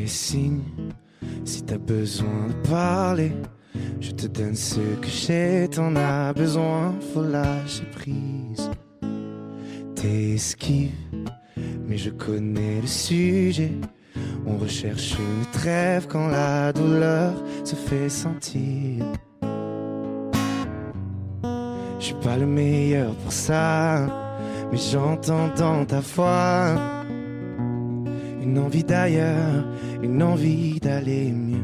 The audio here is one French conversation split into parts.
fais signe si t'as besoin de parler. Je te donne ce que j'ai, t'en as besoin, faut lâcher prise. T'esquives, mais je connais le sujet. On recherche une trêve quand la douleur se fait sentir. Je suis pas le meilleur pour ça, mais j'entends dans ta voix une envie d'ailleurs, une envie d'aller mieux.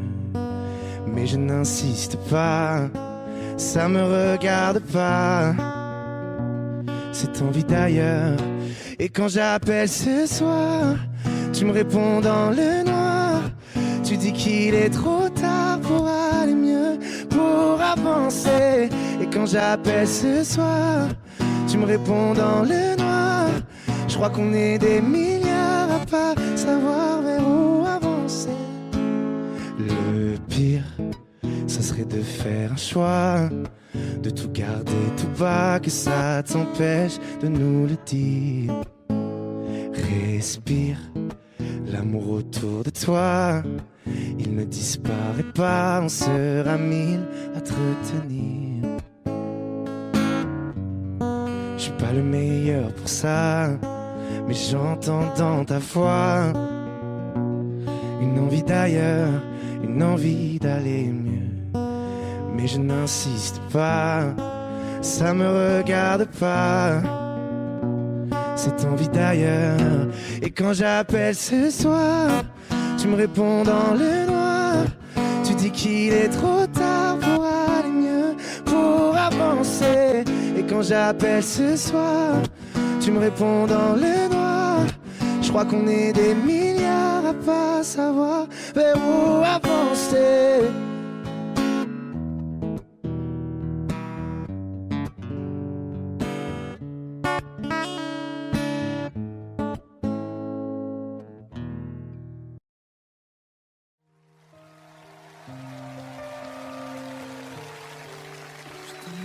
Mais je n'insiste pas, ça me regarde pas, cette envie d'ailleurs. Et quand j'appelle ce soir, tu me réponds dans le noir. Tu dis qu'il est trop tard pour aller mieux, pour avancer. Et quand j'appelle ce soir, tu me réponds dans le noir. Je crois qu'on est des milliards à pas savoir vers où avancer. Le pire, ça serait de faire un choix, de tout garder tout bas, que ça t'empêche de nous le dire. Respire, l'amour autour de toi, il ne disparaît pas, on sera mille à te retenir. Je suis pas le meilleur pour ça, mais j'entends dans ta voix une envie d'ailleurs, une envie d'aller mieux. Mais je n'insiste pas, ça me regarde pas, cette envie d'ailleurs. Et quand j'appelle ce soir, tu me réponds dans le noir. Tu dis qu'il est trop tard pour aller mieux, pour avancer. Et quand j'appelle ce soir, tu me réponds dans le noir. Je crois qu'on est des milliards à pas savoir vers où avancer.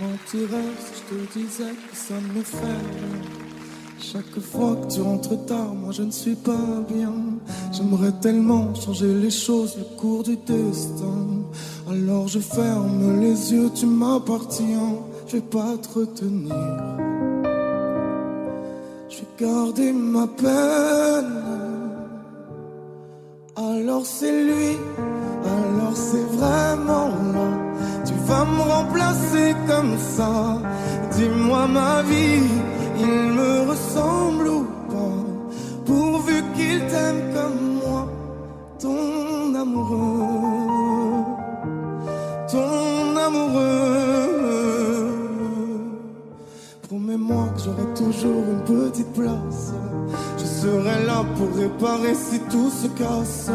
Mentirais si je te disais que ça me fait rien. Chaque fois que tu rentres tard, moi je ne suis pas bien. J'aimerais tellement changer les choses, le cours du destin. Alors je ferme les yeux, tu m'appartiens. Je vais pas te retenir. Je vais garder ma peine. Alors c'est lui, alors c'est vraiment là. Tu vas me remplacer comme ça. Dis-moi ma vie, il me ressemble ou pas? Pourvu qu'il t'aime comme moi, ton amoureux, ton amoureux. Promets-moi que j'aurai toujours une petite place. Je serai là pour réparer si tout se casse.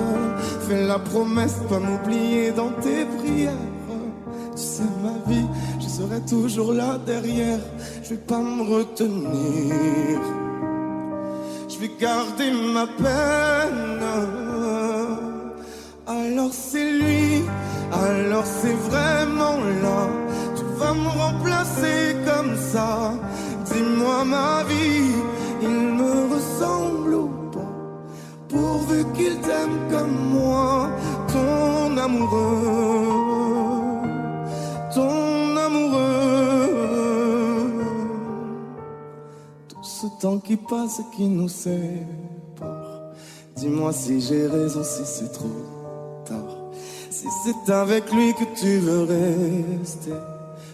Fais la promesse de pas m'oublier dans tes prières. Tu sais ma vie, je serai toujours là derrière. Je vais pas me retenir. Je vais garder ma peine. Alors c'est lui, alors c'est vraiment là. Tu vas me remplacer comme ça. Dis-moi ma vie, il me ressemble ou pas? Pourvu qu'il t'aime comme moi, ton amoureux. Ton amoureux. Tout ce temps qui passe et qui nous sépare. Dis-moi si j'ai raison, si c'est trop tard. Si c'est avec lui que tu veux rester,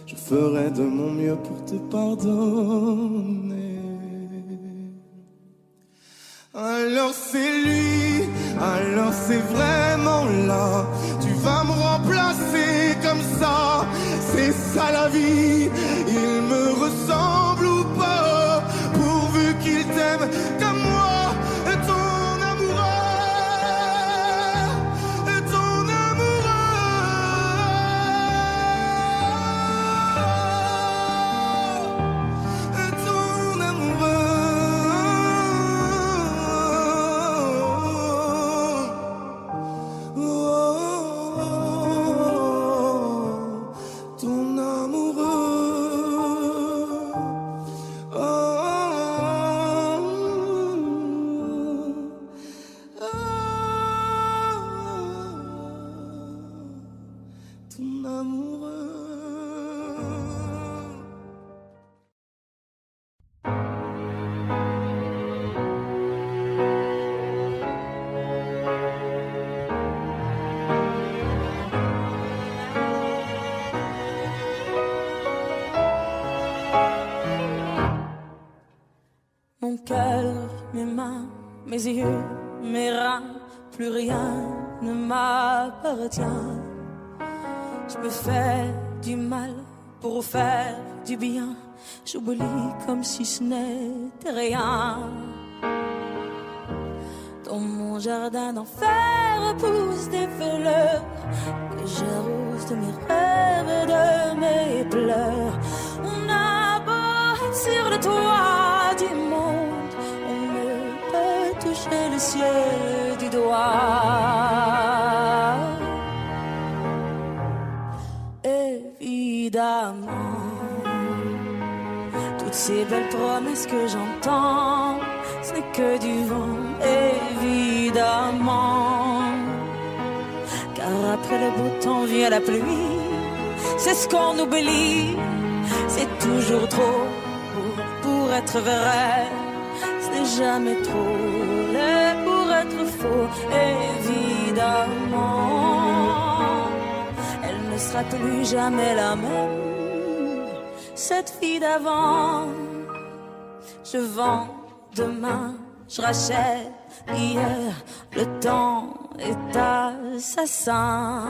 je ferai de mon mieux pour te pardonner. Alors c'est lui, alors c'est vraiment là. Tu vas me remplacer comme ça. C'est ça la vie, il me ressemble ou pas? Pourvu qu'il t'aime comme moi, ton amoureux, ton amoureux, ton amoureux. mes mains, mes yeux, mes reins, plus rien ne m'appartient. Je me fais du mal pour faire du bien. J'oublie comme si ce n'était rien. Dans mon jardin d'enfer poussent des fleurs que j'arrose de mes rêves et de mes pleurs. On a beau être sur le toit du monde, on ne peut toucher le ciel du doigt. Évidemment, toutes ces belles promesses que j'entends, ce n'est que du vent, évidemment. Car après le beau temps vient la pluie, c'est ce qu'on oublie. C'est toujours trop pour être vrai. Ce n'est jamais trop laid pour être faux, évidemment. Elle ne sera plus jamais la même, cette fille d'avant. Je vends demain, je rachète hier. Le temps est assassin.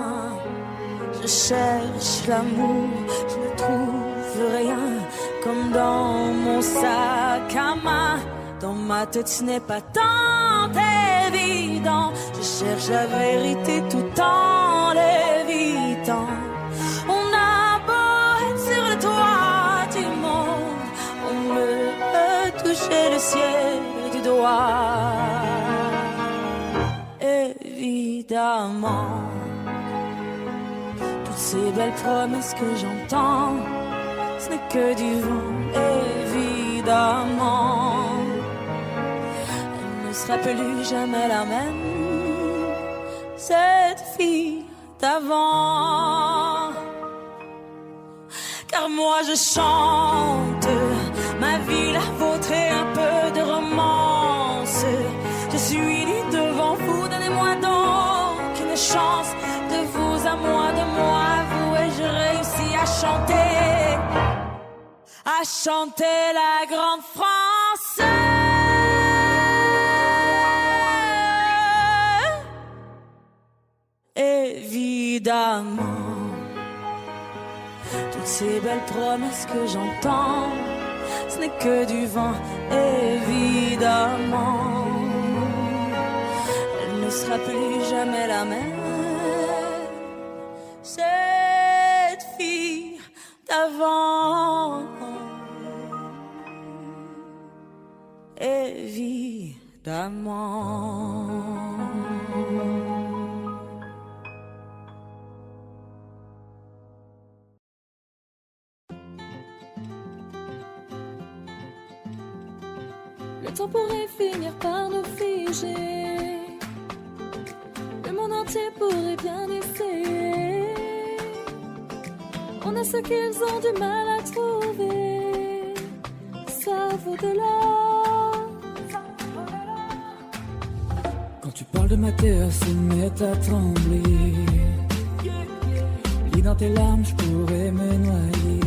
Je cherche l'amour, je ne trouve rien. Comme dans mon sac à main, dans ma tête ce n'est pas tant évident. Je cherche la vérité tout en l'évitant. On a beau être sur le toit du monde, on ne peut toucher le ciel du doigt. Évidemment, toutes ces belles promesses que j'entends, ce n'est que du vent, évidemment. Elle ne sera plus jamais la même, cette fille d'avant. Car moi je chante ma vie, la vôtre et un peu de romance. Je suis nue devant vous, donnez-moi donc une chance. De vous à moi, de moi à vous, et je réussis à chanter la grande France. Évidemment, toutes ces belles promesses que j'entends, ce n'est que du vent, évidemment. Elle ne sera plus jamais la même, cette fille d'avant. Évidemment. Le temps pourrait finir par nous figer. Le monde entier pourrait bien essayer. On a ce qu'ils ont du mal à trouver. Ça vaut de l'or. Quand tu parles de ma terre, se met à trembler. Lis dans tes larmes, je pourrais me noyer.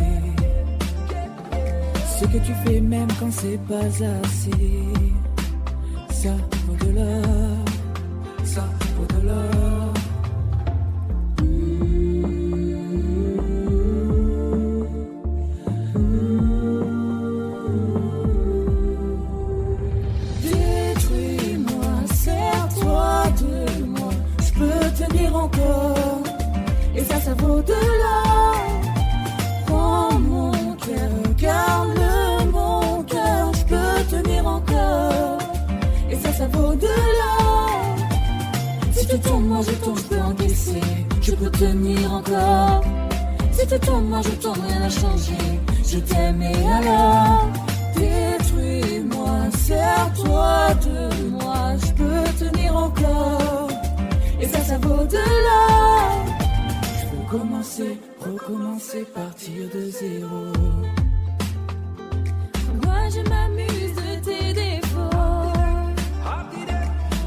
Ce que tu fais même quand c'est pas assez, ça vaut de l'or, ça vaut de l'or. Détruis-moi, serre-toi de moi, je peux tenir encore, et ça vaut de l'or. Prends mon cœur, garde mon cœur, je peux tenir encore, et ça vaut de l'or. Si tu tombes, moi je tombe, je peux encaisser, je peux tenir encore. Si tu tombes, moi je tombe, rien n'a changé, je t'aime et alors. Détruis-moi, serre-toi de moi, je peux tenir encore, et ça vaut de l'or. Je veux commencer, recommencer, partir de zéro. Moi je m'amuse de tes défauts.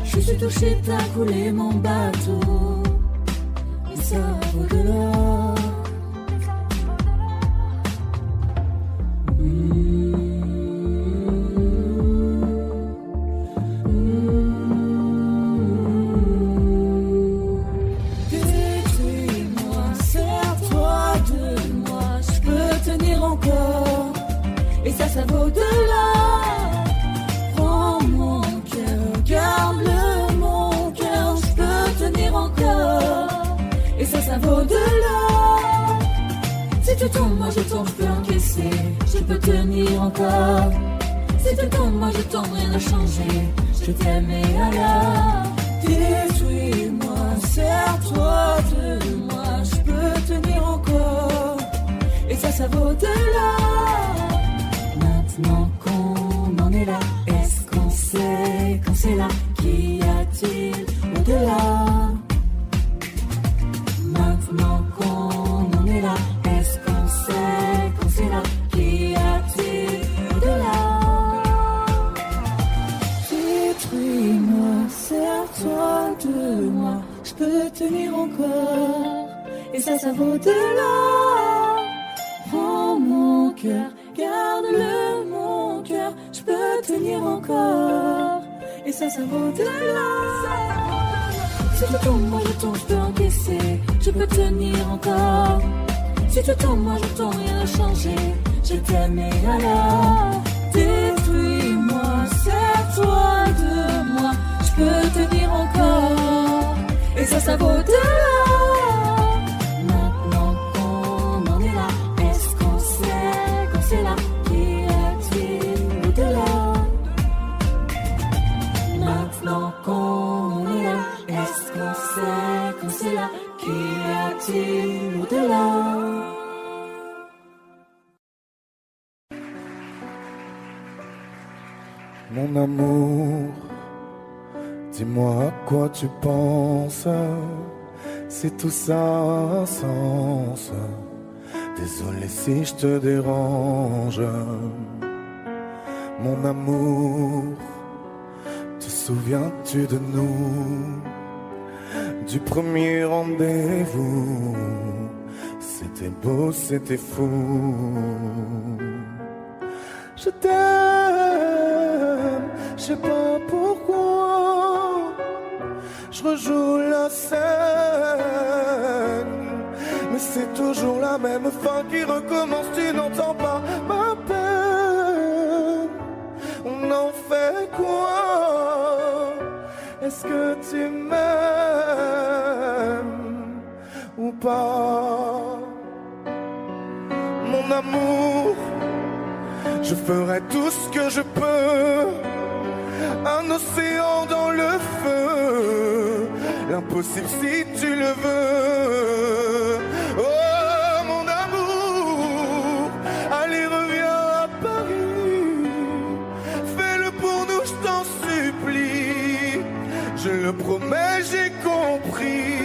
Je suis touché, t'as coulé mon bateau, et ça vaut de l'or. au-delà. Prends mon cœur, garde-le mon cœur, je peux tenir encore. Et ça vaut de l'or. Si tu tombes, moi je tombe, je peux encaisser, je peux tenir encore. Si tu tombes, moi je tombe, rien n'a changé, je t'aime et alors. Détruis-moi, serre-toi de moi, je peux tenir encore. Et ça vaut de l'or. Maintenant qu'on en est là, est-ce qu'on sait quand c'est là? Qu'y a-t-il au-delà? Maintenant qu'on en est là, est-ce qu'on sait quand c'est là? Qu'y a-t-il au-delà? Détruis-moi, serre-toi de moi, je peux tenir encore. Et ça vaut de l'or. Prends mon cœur, garde-le mon cœur, je peux tenir encore. Et ça vaut de l'or. Si tu tombes, moi je tombe, je peux encaisser, je peux tenir encore. Si tu tombes, moi je tombe, rien n'a changé, je t'aime et alors. Détruis-moi, serre-toi de moi, je peux tenir encore. Et ça vaut de l'or. Maintenant qu'on en est là, est-ce qu'on sait quand c'est là? Qu'y a-t-il au-delà? Maintenant qu'on est là, est-ce qu'on sait quand c'est là? Qu'y a-t-il au-delà? Mon amour, dis-moi à quoi tu penses, si tout ça a un sens. Désolé si je te dérange. Mon amour, te souviens-tu de nous, du premier rendez-vous? C'était beau, c'était fou. Je t'aime, je sais pas pourquoi. Je rejoue la scène, mais c'est toujours la même fin qui recommence. Tu n'entends pas ma peine. On en fait quoi? Est-ce que tu m'aimes ou pas? Mon amour, je ferai tout ce que je peux. Un océan dans le feu, l'impossible si tu le veux. Oh mon amour, allez reviens à Paris, fais-le pour nous, je t'en supplie. Je le promets, j'ai compris.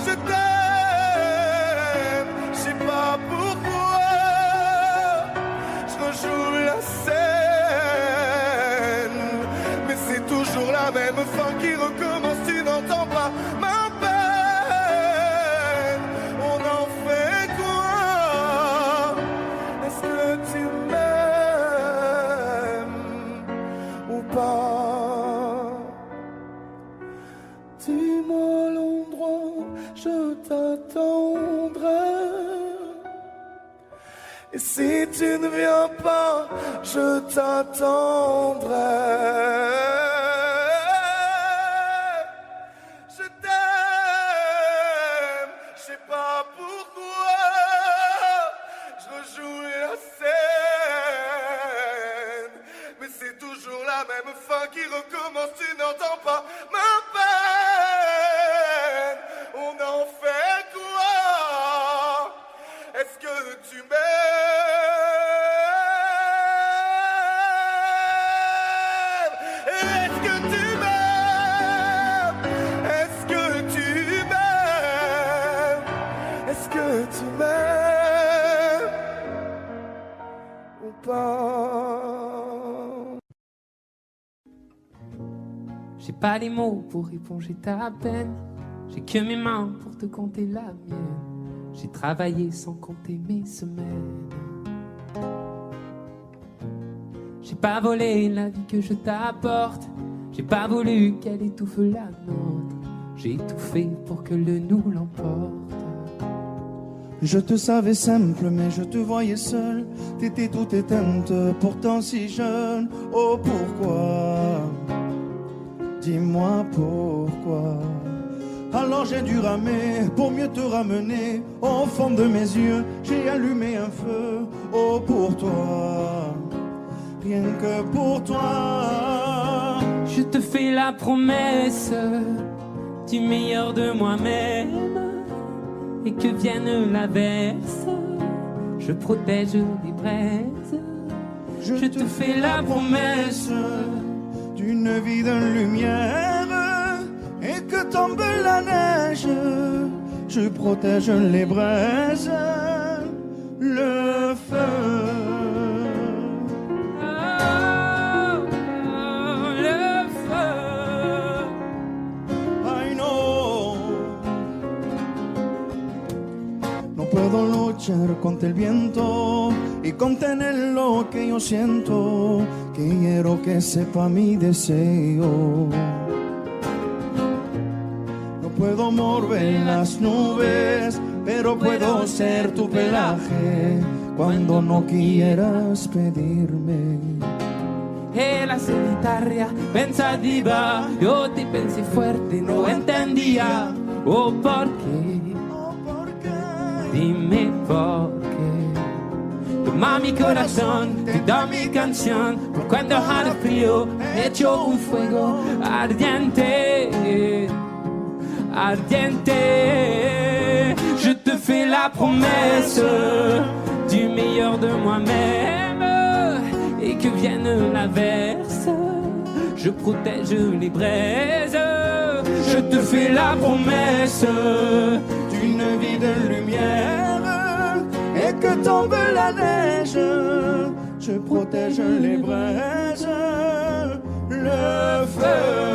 Je t'aime, je sais pas pourquoi. Je rejoue la scène, mais c'est toujours la même fin qui recommence. Tu n'entends pas ma peine. On en fait quoi? Est-ce que tu m'aimes ou pas? Dis-moi l'endroit, je t'attendrai. Et si tu ne viens pas, je t'attendrai. Je t'aime, je sais pas pourquoi. Je rejoue la scène, mais c'est toujours la même fin qui recommence. Tu n'entends pas ma peine. On en fait quoi? Est-ce que tu m'aimes? Est-ce que tu m'aimes? Est-ce que tu m'aimes? Est-ce que tu m'aimes ou pas? J'ai pas les mots pour éponger ta peine. J'ai que mes mains pour te compter la mienne. J'ai travaillé sans compter mes semaines. J'ai pas volé la vie que je t'apporte. J'ai pas voulu qu'elle étouffe la nôtre. J'ai tout fait pour que le nous l'emporte. Je te savais simple, mais je te voyais seule. T'étais toute éteinte, pourtant si jeune. Oh pourquoi? Dis-moi pourquoi. Alors j'ai dû ramer pour mieux te ramener. Au fond de mes yeux, j'ai allumé un feu. Oh pour toi, rien que pour toi. Je te fais la promesse du meilleur de moi-même. Et que vienne l'averse, je protège les braises. Je te fais la promesse d'une vie de lumière. Et que tombe la neige, je protège les braises, le feu. Le feu. I know. No puedo luchar contra el viento y contener lo que yo siento. Quiero que sepa mi deseo. Puedo mover las nubes, pero puedo ser tu pelaje cuando no quieras pedirme. E la solitaria pensativa, yo te pensé fuerte, no entendía. Oh, ¿por qué? Dime por qué. Toma mi corazón, te da mi canción. Por cuando haga frío, echo un fuego ardiente. Ardiente, je te fais la promesse du meilleur de moi-même. Et que vienne l'averse, je protège les braises. Je te fais la promesse d'une vie de lumière. Et que tombe la neige, je protège les braises, le feu.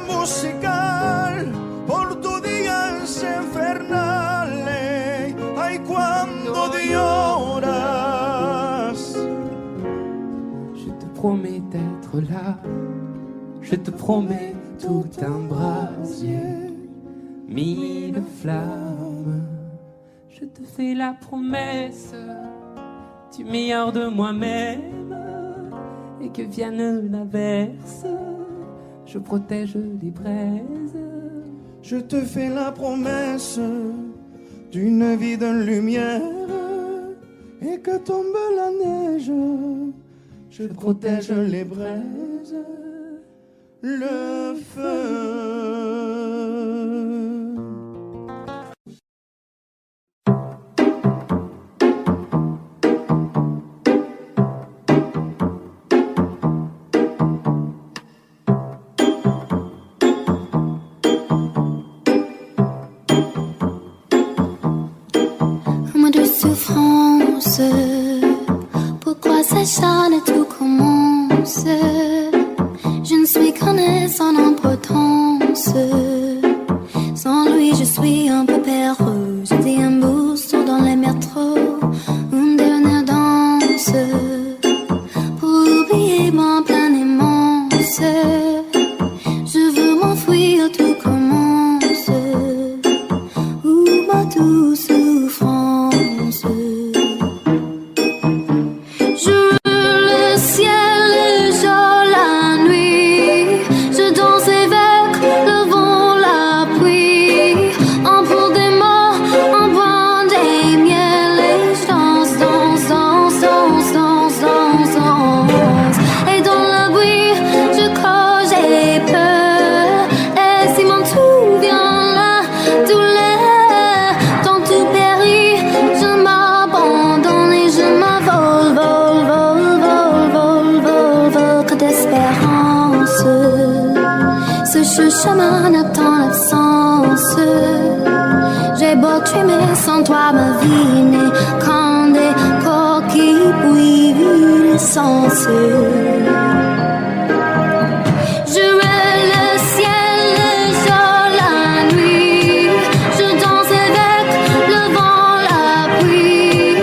Musical por tu días infernales. Ay, cuando lloras. Je te promets d'être là. Je te promets tout un brasier, mille flammes. Je te fais la promesse du meilleur de moi-même. Et que vienne l'averse, je protège les braises. Je te fais la promesse d'une vie de lumière. Et que tombe la neige, je protège les braises, le feu. Souffrance, pourquoi s'acharne tout commence? Je ne suis qu'un être sans importance. Sans lui je suis un peu perdu. Je dis un boost dans les métros, une dernière danse pour oublier mon plein immense. Je veux m'enfuir, tout commence. Où ma douce souffrance. Ce chemin attend l'absence. J'ai beau trimer sans toi, ma vie n'est qu'un des coquilles puis l'essence. Je danse avec le vent, la pluie,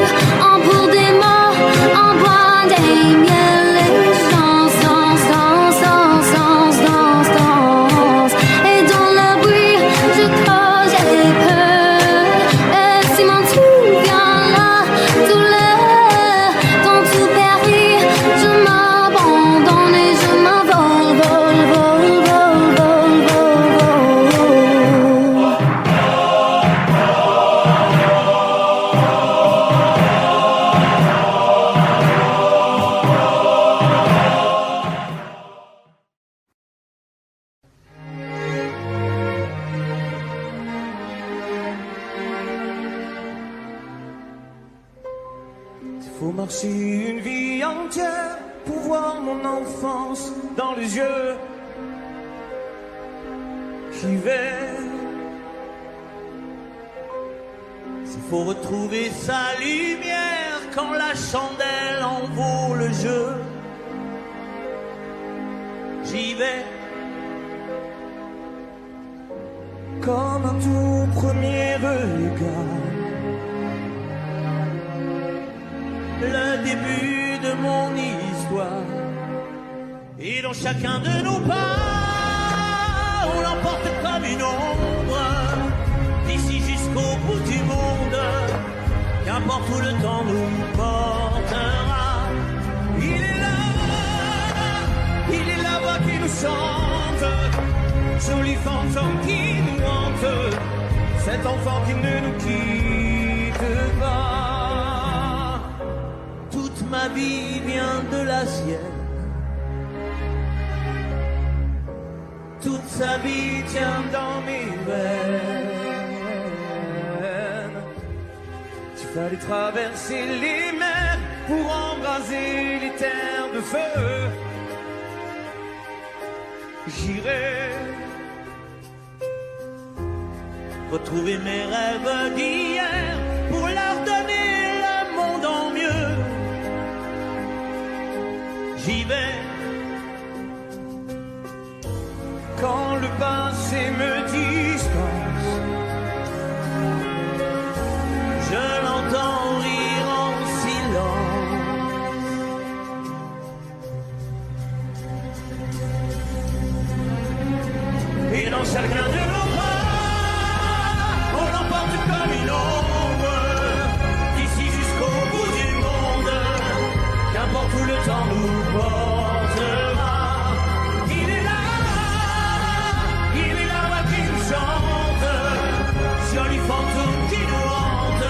en pour des mots, si une vie entière pour voir mon enfance dans les yeux. J'y vais. S'il faut retrouver sa lumière quand la chandelle en vaut le jeu, j'y vais. Comme un tout premier regard, le début de mon histoire. Et dans chacun de nos pas, on l'emporte comme une ombre, d'ici jusqu'au bout du monde, qu'importe où le temps nous portera. Il est là-bas qui nous chante, joli fantôme qui nous hante, cet enfant qui ne nous quitte pas. Toute ma vie vient de la sienne, toute sa vie tient dans mes veines. Il fallait traverser les mers pour embraser les terres de feu. J'irai retrouver mes rêves d'hier pour leur donner le monde en mieux. J'y vais quand le passé me dispense. Je l'entends rire en silence. Et dans chacun de nos pas, on l'emporte comme une ombre, d'ici jusqu'au bout du monde, qu'importe où le temps nous portera. Il est là-bas qui nous chante, joli fantôme qui nous hante,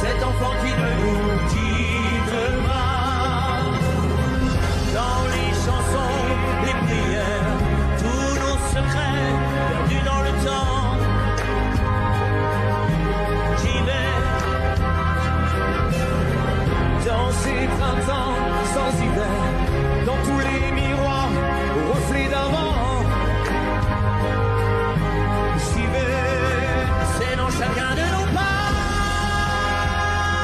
cet enfant qui ne nous quitte pas. Dans les chansons, les prières, tous nos secrets perdus dans le temps. J'y vais dans ces printemps sans hiver, dans tous les miroirs aux reflets d'avant. J'y vais, c'est dans chacun de nos pas,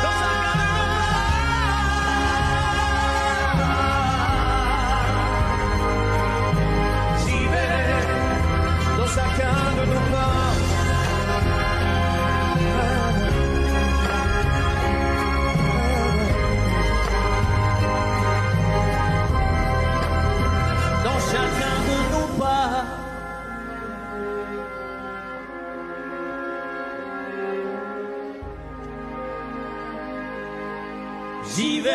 dans chacun de nos pas. J'y vais, dans chacun de nos pas. Dans chacun de nos pas. J'y vais.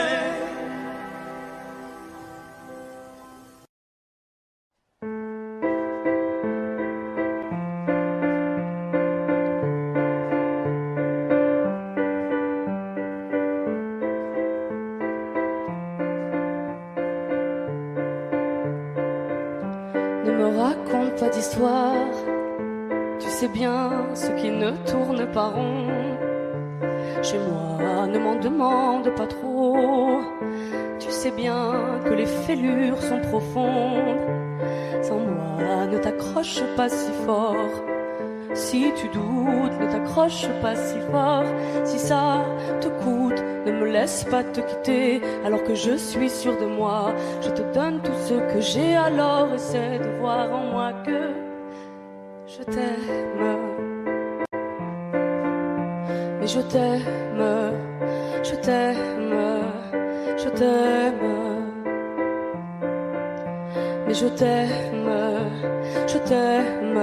Ne me raconte pas d'histoire, tu sais bien ce qui ne tourne pas rond. Chez moi, ne m'en demande pas trop, tu sais bien que les fêlures sont profondes. Sans moi, ne t'accroche pas si fort. Si tu doutes, ne t'accroche pas si fort. Si ça te coûte, ne me laisse pas te quitter. Alors que je suis sûre de moi, je te donne tout ce que j'ai. Alors essaie de voir en moi que je t'aime. Mais je t'aime, je t'aime, je t'aime. Mais je t'aime, je t'aime,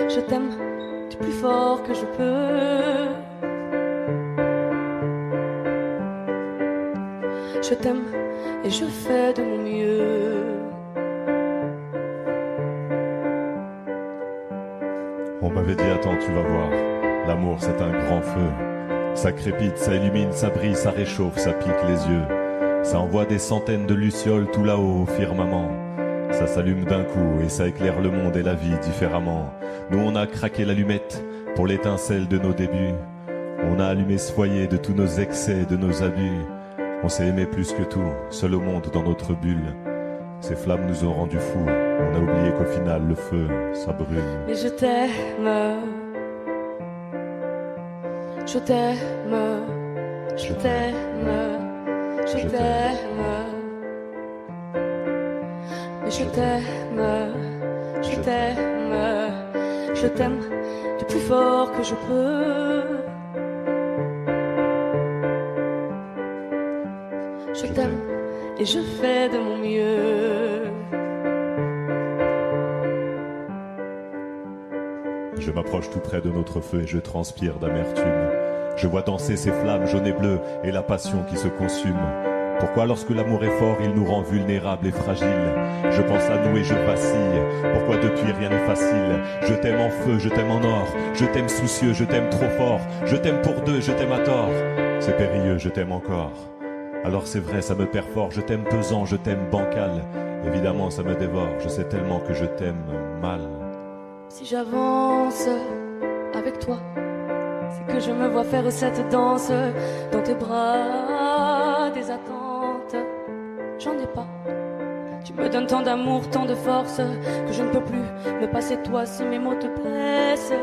je t'aime du plus fort que je peux. Je t'aime et je fais de mon mieux. On m'avait dit attends, tu vas voir, l'amour c'est un grand feu. Ça crépite, ça illumine, ça brille, ça réchauffe, ça pique les yeux. Ça envoie des centaines de lucioles tout là-haut au firmament. Ça s'allume d'un coup et ça éclaire le monde et la vie différemment. Nous on a craqué l'allumette pour l'étincelle de nos débuts. On a allumé ce foyer de tous nos excès, de nos abus. On s'est aimé plus que tout, seul au monde dans notre bulle. Ces flammes nous ont rendus fous. On a oublié qu'au final, le feu, ça brûle. Mais je t'aime. Je t'aime. Je t'aime. Je t'aime. Mais je t'aime. Je t'aime. Je t'aime du plus fort que je peux. Je t'aime et je fais de mon mieux. Je m'approche tout près de notre feu et je transpire d'amertume. Je vois danser ces flammes jaunes et bleues et la passion qui se consume. Pourquoi lorsque l'amour est fort, il nous rend vulnérables et fragiles? Je pense à nous et je vacille. Pourquoi depuis rien n'est facile? Je t'aime en feu, je t'aime en or. Je t'aime soucieux, je t'aime trop fort. Je t'aime pour deux, je t'aime à tort. C'est périlleux, je t'aime encore. Alors c'est vrai, ça me perd fort. Je t'aime pesant, je t'aime bancal. Évidemment, ça me dévore. Je sais tellement que je t'aime mal. Si j'avance avec toi, c'est que je me vois faire cette danse dans tes bras, des attentes. J'en ai pas. Tu me donnes tant d'amour, tant de force que je ne peux plus me passer de toi si mes mots te blessent.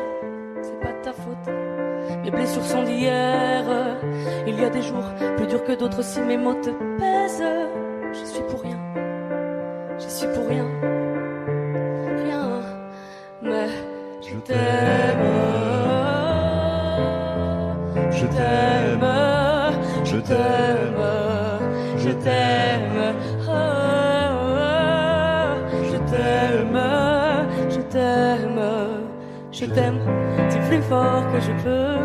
C'est pas de ta faute. Mes blessures sont d'hier. Il y a des jours plus durs que d'autres si mes mots te pèsent. J'y suis pour rien. J'y suis pour rien. Rien. Mais je t'aime. Je t'aime. Je t'aime. Je t'aime. Je t'aime. Je t'aime. Je t'aime du plus fort que je peux.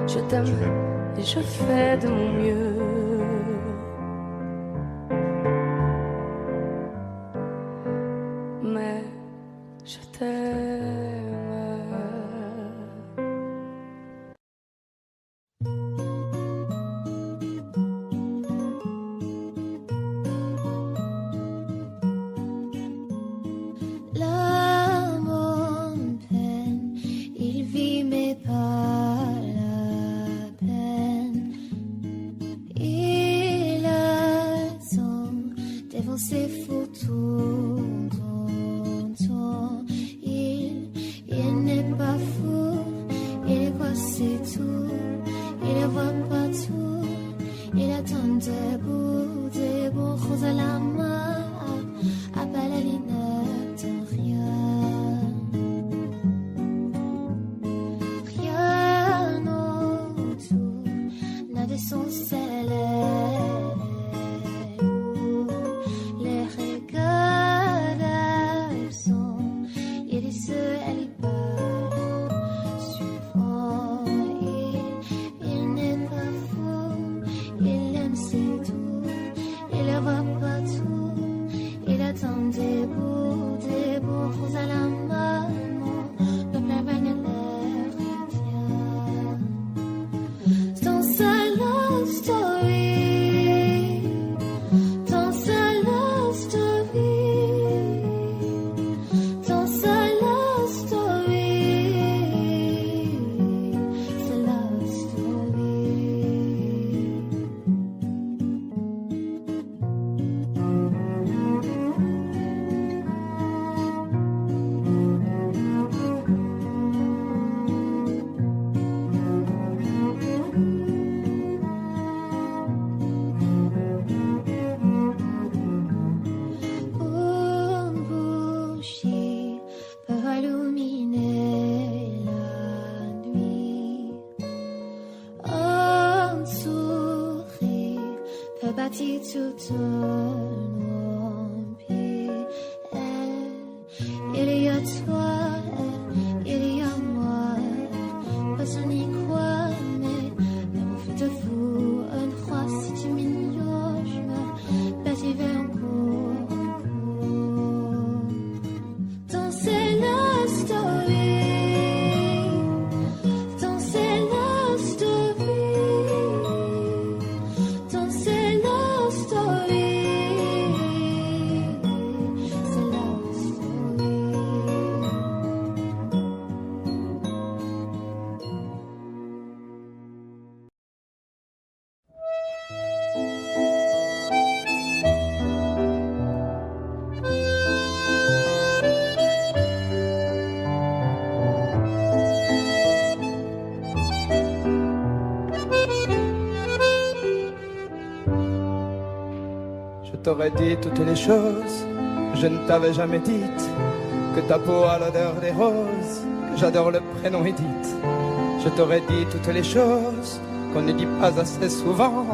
Je t'aime et je fais de mon mieux. Mais je t'aime. L'amour me peine, il vit mais pas la peine. Il attend devant ses photos. Il n'est pas fou, il croit c'est tout. Il ne voit pas tout, il attend debout, rose à la main, appelle à l'inerte, rien autour n'a de son célèbre. Les regards d'absents, il est seul, elle est pas suivant. Il n'est pas fou, il aime c'est tout. Il ne voit pas tout, il attend debout, rose à la main, le plein bain à l'air. Dans sa love story, dans sa love story, dans sa love story, sa love story. Un bougie peut illuminer la nuit. Un sourire peut bâtir tout un empire. Il y a toi, il y a moi. Personne n'y croit, mais l'amour fait de vous un roi. Si tu m'ignores, je meurs, bâtirai encore. Dans ces love story, dans ces love story, dans ces love story, c'est love story. t'aurais dit toutes les choses que je ne t'avais jamais dites. Que ta peau a l'odeur des roses, que j'adore le prénom Edith. Je t'aurais dit toutes les choses qu'on ne dit pas assez souvent,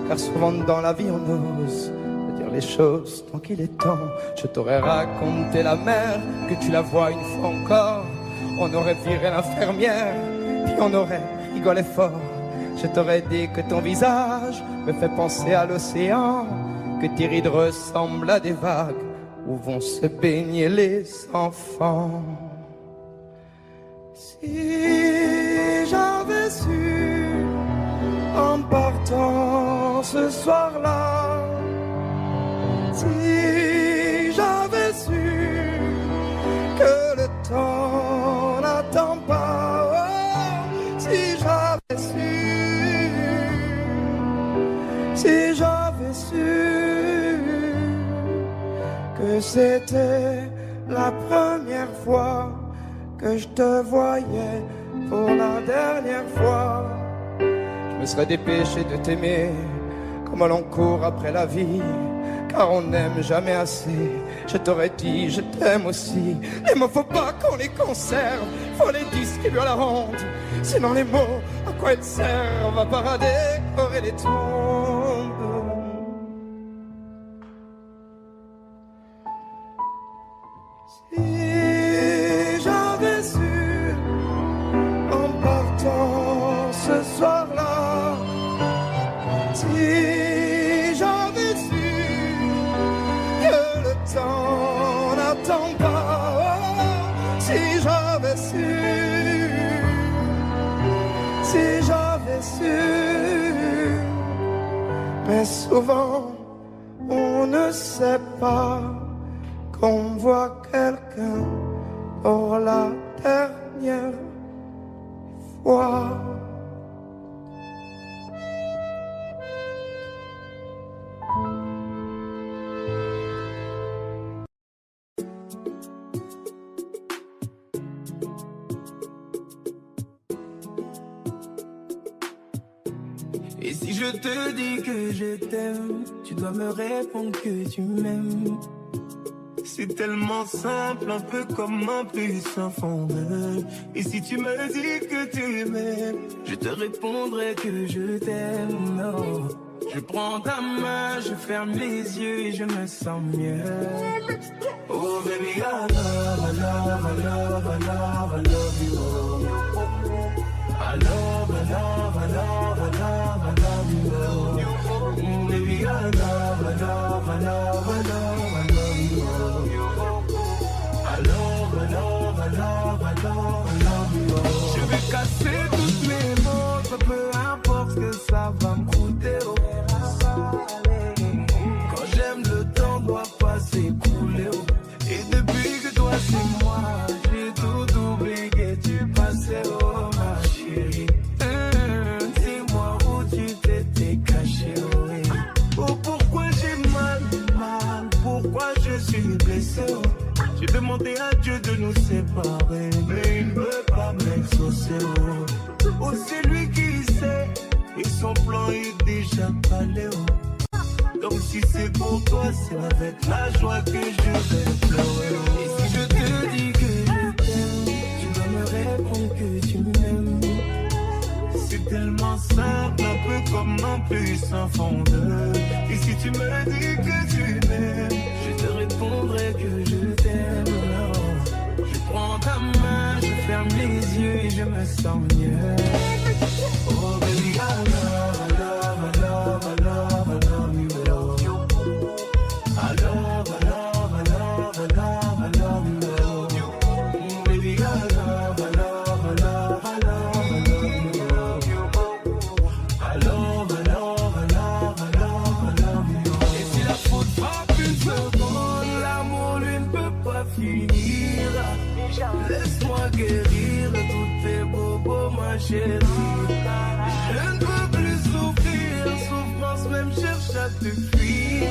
car souvent dans la vie on ose dire les choses tant qu'il est temps. Je t'aurais raconté la mer, que tu la vois une fois encore. On aurait viré l'infirmière, puis on aurait rigolé fort. Je t'aurais dit que ton visage me fait penser à l'océan, que tes rides ressemblent à des vagues où vont se baigner les enfants. Si j'avais su en partant ce soir-là, si j'avais su que le temps n'attend pas, oh, si j'avais su, si j'avais su que c'était la première fois que je te voyais pour la dernière fois, je me serais dépêché de t'aimer comme l'on court après la vie, car on n'aime jamais assez. Je t'aurais dit je t'aime aussi. Les mots faut pas qu'on les conserve, faut les distribuer à la ronde, sinon les mots à quoi ils servent? À parader, décorer les tombes. Si j'avais su en partant ce soir-là, si j'avais su que le temps n'attend pas, oh, si j'avais su, si j'avais su. Mais souvent on ne sait pas qu'on voit quelqu'un pour la dernière fois. Et si je te dis que je t'aime, tu dois me répondre que tu m'aimes. C'est tellement simple, un peu comme un puissant fondeur. Et si tu me dis que tu m'aimes, je te répondrai que je t'aime. Non. Je prends ta main, je ferme les yeux et je me sens mieux. Oh baby, I love, I love, I love, I love, I love you. I love, I love, I love, I love, I love you. Baby, I love, I love, I love, I love, I love you. I love, I love, I love, I love, I love you. Je vais casser toutes mes mots, peu importe ce que ça va me coûter. Oh. Quand j'aime, le temps doit pas s'écouler. Oh. Et depuis que toi c'est moi, j'ai tout oublié du passé. Oh ma chérie, dis-moi où tu t'étais caché. Oh. Oh pourquoi j'ai mal, pourquoi je suis blessé. Oh. J'ai demandé à Dieu de nous séparer, mais il ne veut pas m'exaucer. Oh. Oh c'est lui qui sait, et son plan est déjà calé. Oh. Donc si c'est pour toi, c'est avec la joie que je vais pleurer. Oh. Et si je te dis que je t'aime, tu dois me répondre que tu m'aimes. C'est tellement simple, un peu comme un puissant fondeur. Et si tu me dis que tu m'aimes, je te répondrai que je t'aime. Je prends ta main, je ferme les yeux et je me sens mieux. Oh baby, I love, I love, I love, I love, I love you. I love, I love, I love, I love, I love you. Baby, I love, I love, I love, I love, I love you. I love, I love, I love, I love, I love you. Et si la faute frappe une seconde, l'amour lui ne peut pas finir. Laisse-moi guérir tous tes bobos, ma chérie. Je ne peux plus souffrir, souffrance même cherche à te fuir.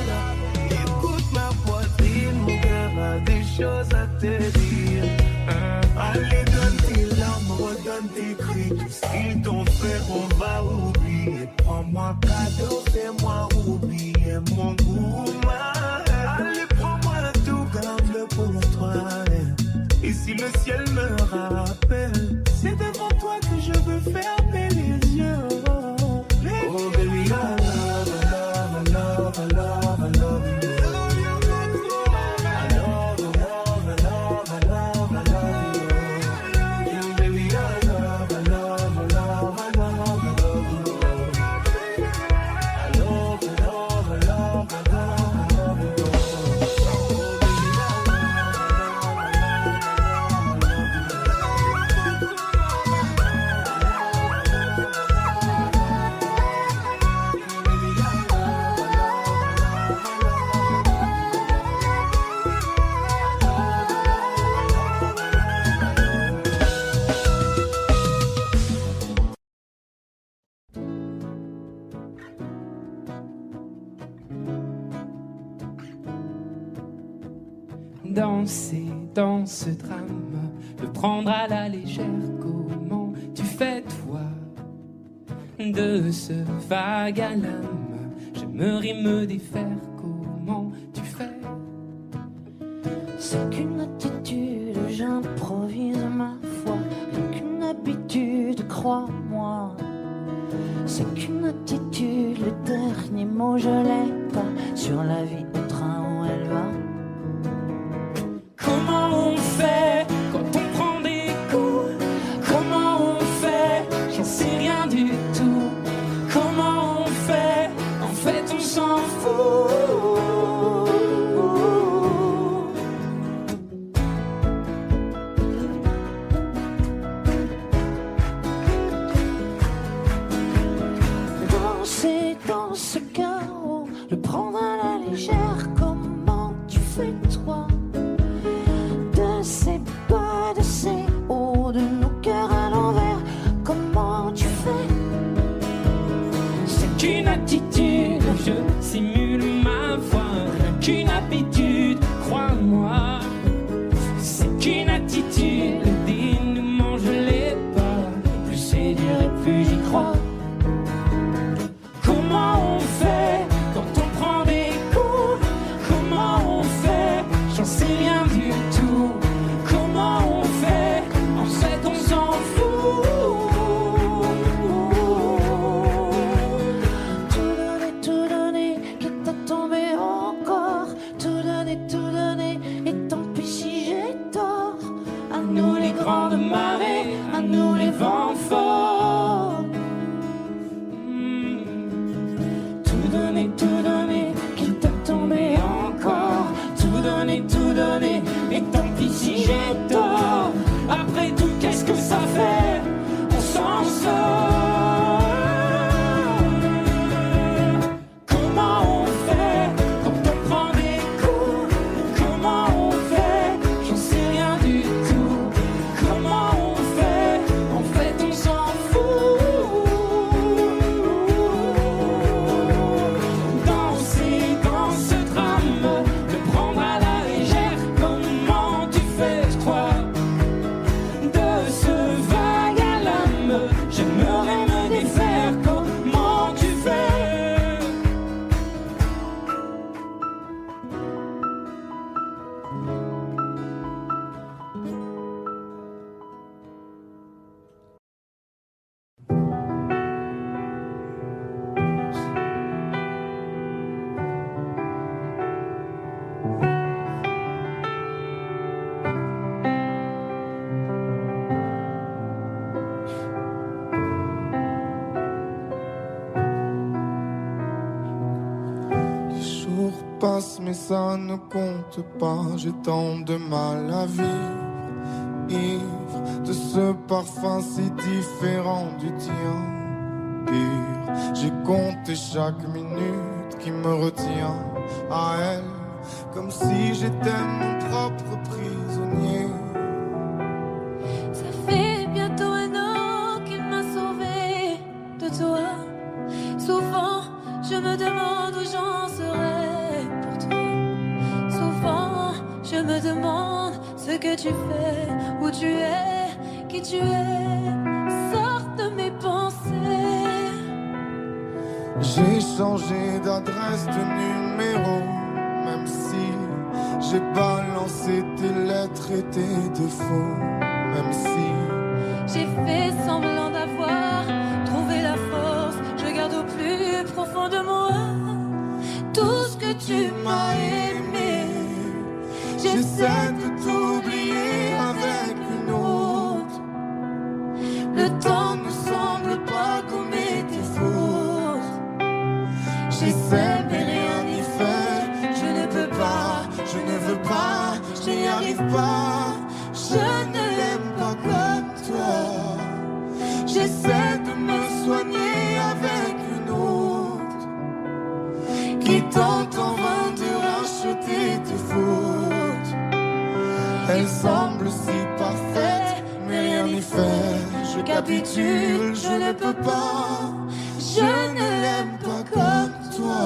Écoute ma poitrine, mon cœur a des choses à te dire. Allez, donne tes larmes, redonne tes cris. Tout ce qu'ils t'ont fait, on va oublier. Prends-moi cadeau, fais-moi oublier mon goût, ma danser dans ce drame, le prendre à la légère. Comment tu fais toi de ce vague à l'âme? J'aimerais me défaire. Comment tu fais? C'est qu'une attitude, j'improvise ma foi. Rien qu'une habitude, crois-moi. C'est qu'une attitude, le dernier mot je l'ai pas. Sur la vie au train où elle va. Comment on fait quand on prend des coups? Comment on fait? J'en sais rien du tout. Comment on fait? En fait on s'en fout. Danser dans ce chaos, le prendre à la légère. Comment tu fais toi de ces bas, de ces hauts, de nos cœurs à l'envers? Comment tu fais? C'est qu'une attitude, je simule ma voix. Qu'une habitude, crois-moi. C'est qu'une attitude, le dénouement je l'ai pas. Plus c'est dur et plus j'y crois. Comment on fait quand on prend des coups? Comment on fait? J'en sais rien du tout. Comment on fait? En fait on s'en fout. Tout donner, quitte à tomber encore. Tout donner, et tant pis si j'ai tort. À nous les grandes marées, à nous les vents forts. Tout donner, quitte à tomber encore. Tout donner, et tant pis si j'ai tort. Après tout, qu'est-ce que ça fait? On s'en sort. Comment on fait quand on prend des coups? Comment on fait? J'en sais rien du tout. Comment on fait? En fait, on s'en fout. Danser dans ce drame, le prendre à la légère. Comment tu fais toi de ce vague à l'âme? J'aimerais me défaire. Comment tu fais? Les jours passent mais ça ne compte pas. J'ai tant de mal à vivre, ivre de ce parfum si différent du tien. Pur, j'ai compté chaque minute qui me retient à elle, comme si j'étais mon propre prisonnier. Ça fait bientôt un an qu'il m'a sauvé de toi. Souvent, je me demande où j'en serais pour toi. Souvent, je me demande ce que tu fais, où tu es, qui tu es. Sors de mes pensées. J'ai changé d'adresse, de numéro, même si j'ai balancé tes lettres et tes défauts, même si J'ai fait semblant d'avoir trouvé la force. Je garde au plus profond de moi tout ce que tu m'as aimé. j'essaie de t'oublier avec une autre. Le temps ne semble pas gommer tes fautes. J'essaie mais rien n'y fait. Je ne peux pas, je ne veux pas, je n'y arrive pas. Je ne l'aime pas comme toi. J'essaie de me soigner avec une autre qui tente en vain de racheter tes fautes. Elle semble si parfaite, mais rien n'y fait. Je capitule, je ne peux pas. Je ne l'aime pas comme toi.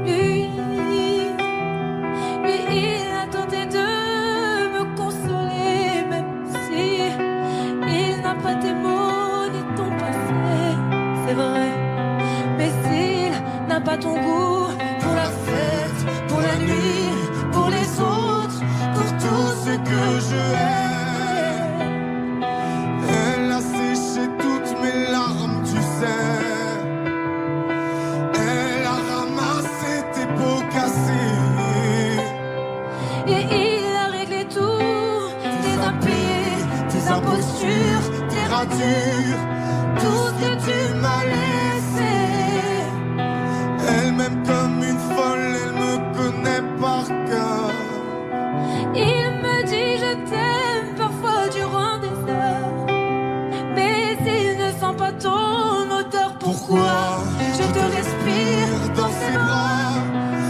Lui, n'a pas ton goût pour la fête, pour la nuit, pour les autres, pour tout ce que je hais. Elle a séché toutes mes larmes, tu sais. Elle a ramassé tes pots cassés. Et il a réglé tout, tes impayés, tes impostures, tes ratures, tout ce que tu m'as laissé. Elle m'aime comme une folle, elle me connaît par cœur. Il me dit je t'aime parfois durant des heures, mais il ne sent pas ton odeur. Pourquoi je te respire dans ses bras,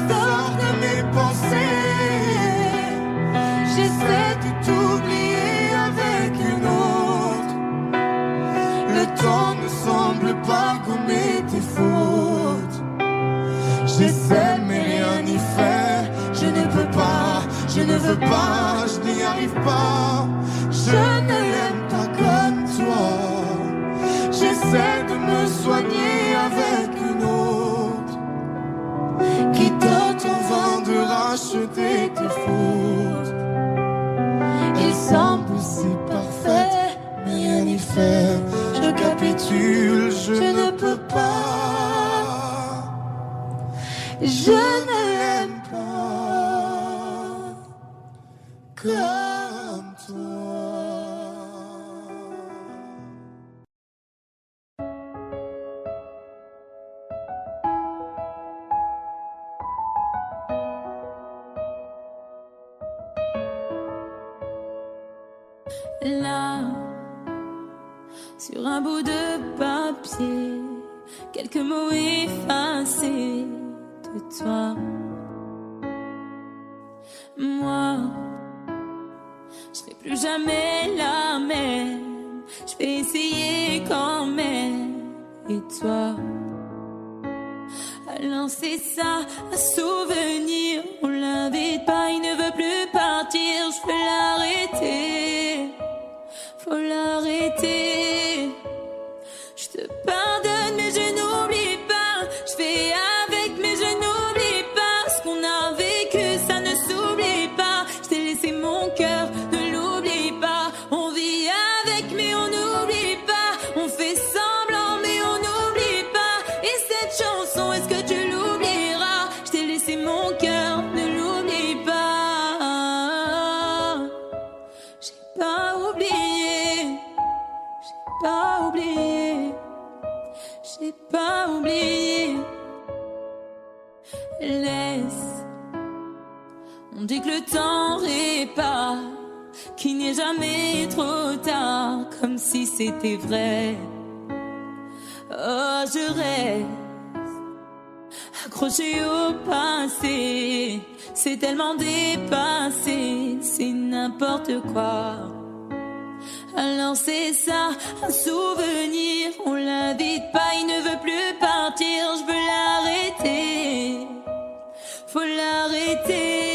sors de mes pensées. J'essaie de t'oublier avec une autre. Le temps ne semble pas gommer tes fautes. J'essaie mais rien n'y fait. Je ne peux pas, Je ne veux pas, je n'y arrive pas. Je ne l'aime pas comme toi. J'essaie de me soigner avec une autre qui tente en vain de racheter tes fautes. Il semble si parfait, mais rien n'y fait. Je capitule, je ne peux pas. Je ne l'aime pas comme toi. Là, sur un bout de papier, quelques mots effacés de toi. Moi, je serai plus jamais la même. Je vais essayer quand même. Et toi, alors c'est ça, un souvenir. On l'invite pas, il ne veut plus partir. Je peux l'arrêter, faut l'arrêter. Je te pardonne mais je n'oublie pas. Je fais avec mais je n'oublie pas. Ce qu'on a vécu ça ne s'oublie pas. Je t'ai laissé mon cœur, ne l'oublie pas. On vit avec mais on n'oublie pas. On fait semblant mais on n'oublie pas. Et cette chanson, est-ce que tu l'oublieras? Je t'ai laissé mon cœur, ne l'oublie pas. J'ai pas oublié, j'ai pas oublié, j'ai pas oublié. Laisse, on dit que le temps répare, qu'il n'est jamais trop tard, comme si c'était vrai. Oh, je reste accroché au passé, c'est tellement dépassé, c'est n'importe quoi. Alors c'est ça, un souvenir, on l'invite pas, il ne veut plus partir, je veux l'arrêter, faut l'arrêter.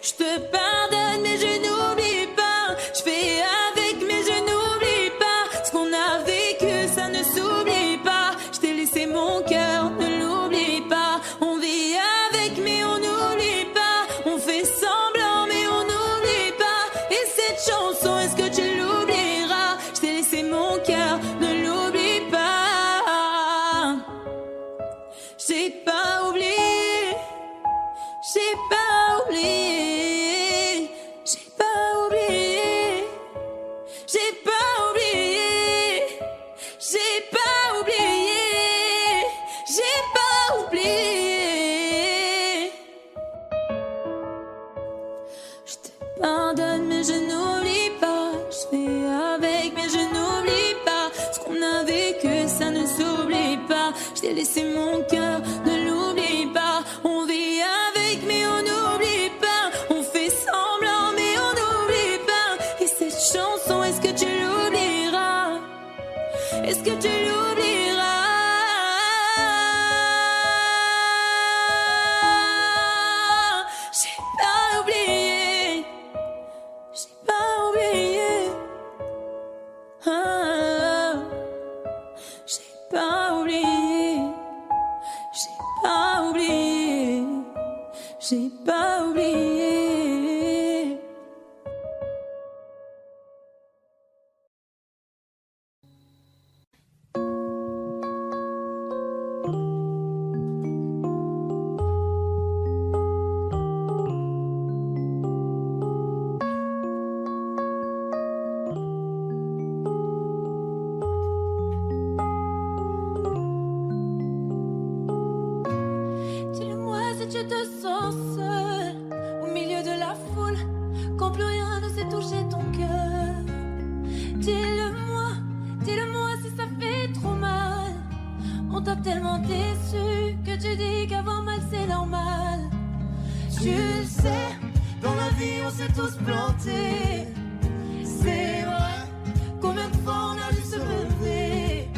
Je te pardonne mais je n'oublie pas, je fais avec mais je n'oublie pas. Ce qu'on a vécu ça ne s'oublie pas. Je t'ai laissé mon cœur, ne l'oublie pas. On vit avec mais on n'oublie pas. On fait semblant mais on n'oublie pas. Et cette chanson, est-ce que tu l'oublieras? Je t'ai laissé mon cœur, ne l'oublie pas. J'ai pas oublié, j'ai pas oublié, j'ai pas oublié, j'ai pas oublié, j'ai pas oublié, j'ai pas oublié. Je te pardonne mais je n'oublie pas. Je fais avec mais je n'oublie pas. Ce qu'on a vécu ça ne s'oublie pas. Je t'ai laissé mon cœur, ne l'oublie pas. On vit avec mais on n'oublie pas. On fait semblant mais on n'oublie pas. Et cette chanson, est-ce que tu l'oublieras? Est-ce que tu l'oublieras? J'ai pas oublié, j'ai pas oublié. Ah, j'ai pas oublié, j'ai pas oublié. Dis-le-moi si tu te sens seul au milieu de la foule, quand plus rien ne sait toucher ton cœur. Dis-le-moi, dis-le-moi si ça fait trop mal. On t'a tellement déçu que tu dis qu'avoir mal c'est normal. Tu le sais, dans la vie on s'est tous plantés. C'est vrai, combien de fois on a dû se relever.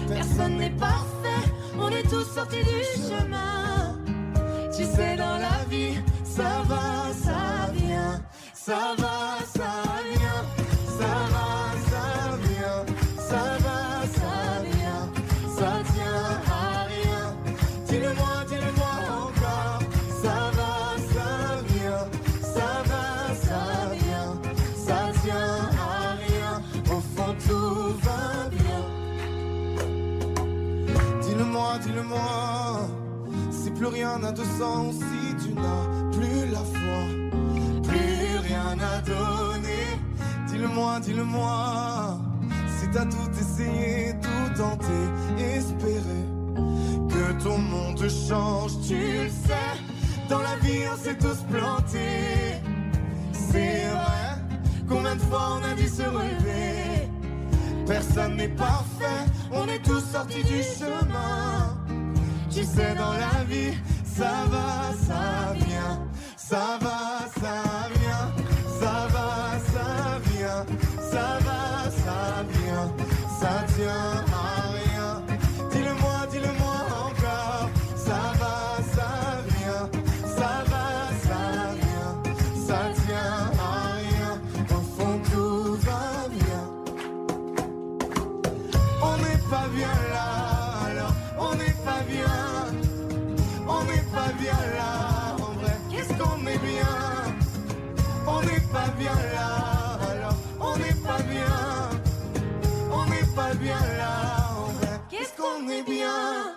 Personne n'est parfait, on est tous sortis du chemin. Tu sais, dans la vie, ça va, ça vient. Ça va, ça vient. Ça va, ça vient. Ça va, ça vient. Ça tient à rien. Dis-le-moi encore. Ça va, ça vient. Ça va, ça vient. Ça tient à rien. Au fond, tout va bien. Dis-le-moi, dis-le-moi, si plus rien n'a de sens, si tu n'as plus la foi, plus rien à donner. Dis-le-moi, dis-le-moi, si t'as tout essayé, tout tenté, espéré que ton monde change. Tu le sais, dans la vie on s'est tous plantés. C'est vrai, combien de fois on a dû se relever. Personne n'est parfait, on est tous sortis du chemin. Tu sais, dans la vie, ça va, ça vient. Ça va, ça vient. Ça va, ça vient. Ça va, ça vient. Ça tient à rien. Dis-le-moi, dis-le-moi encore. Ça va, ça vient. Ça va, ça vient. Ça tient à rien. Au fond, tout va bien. On n'est pas bien là, alors on n'est pas bien. On n'est pas bien là, en vrai, qu'est-ce qu'on est bien. On n'est pas bien là, alors on n'est pas bien. On n'est pas bien là, en vrai, qu'est-ce qu'on est bien.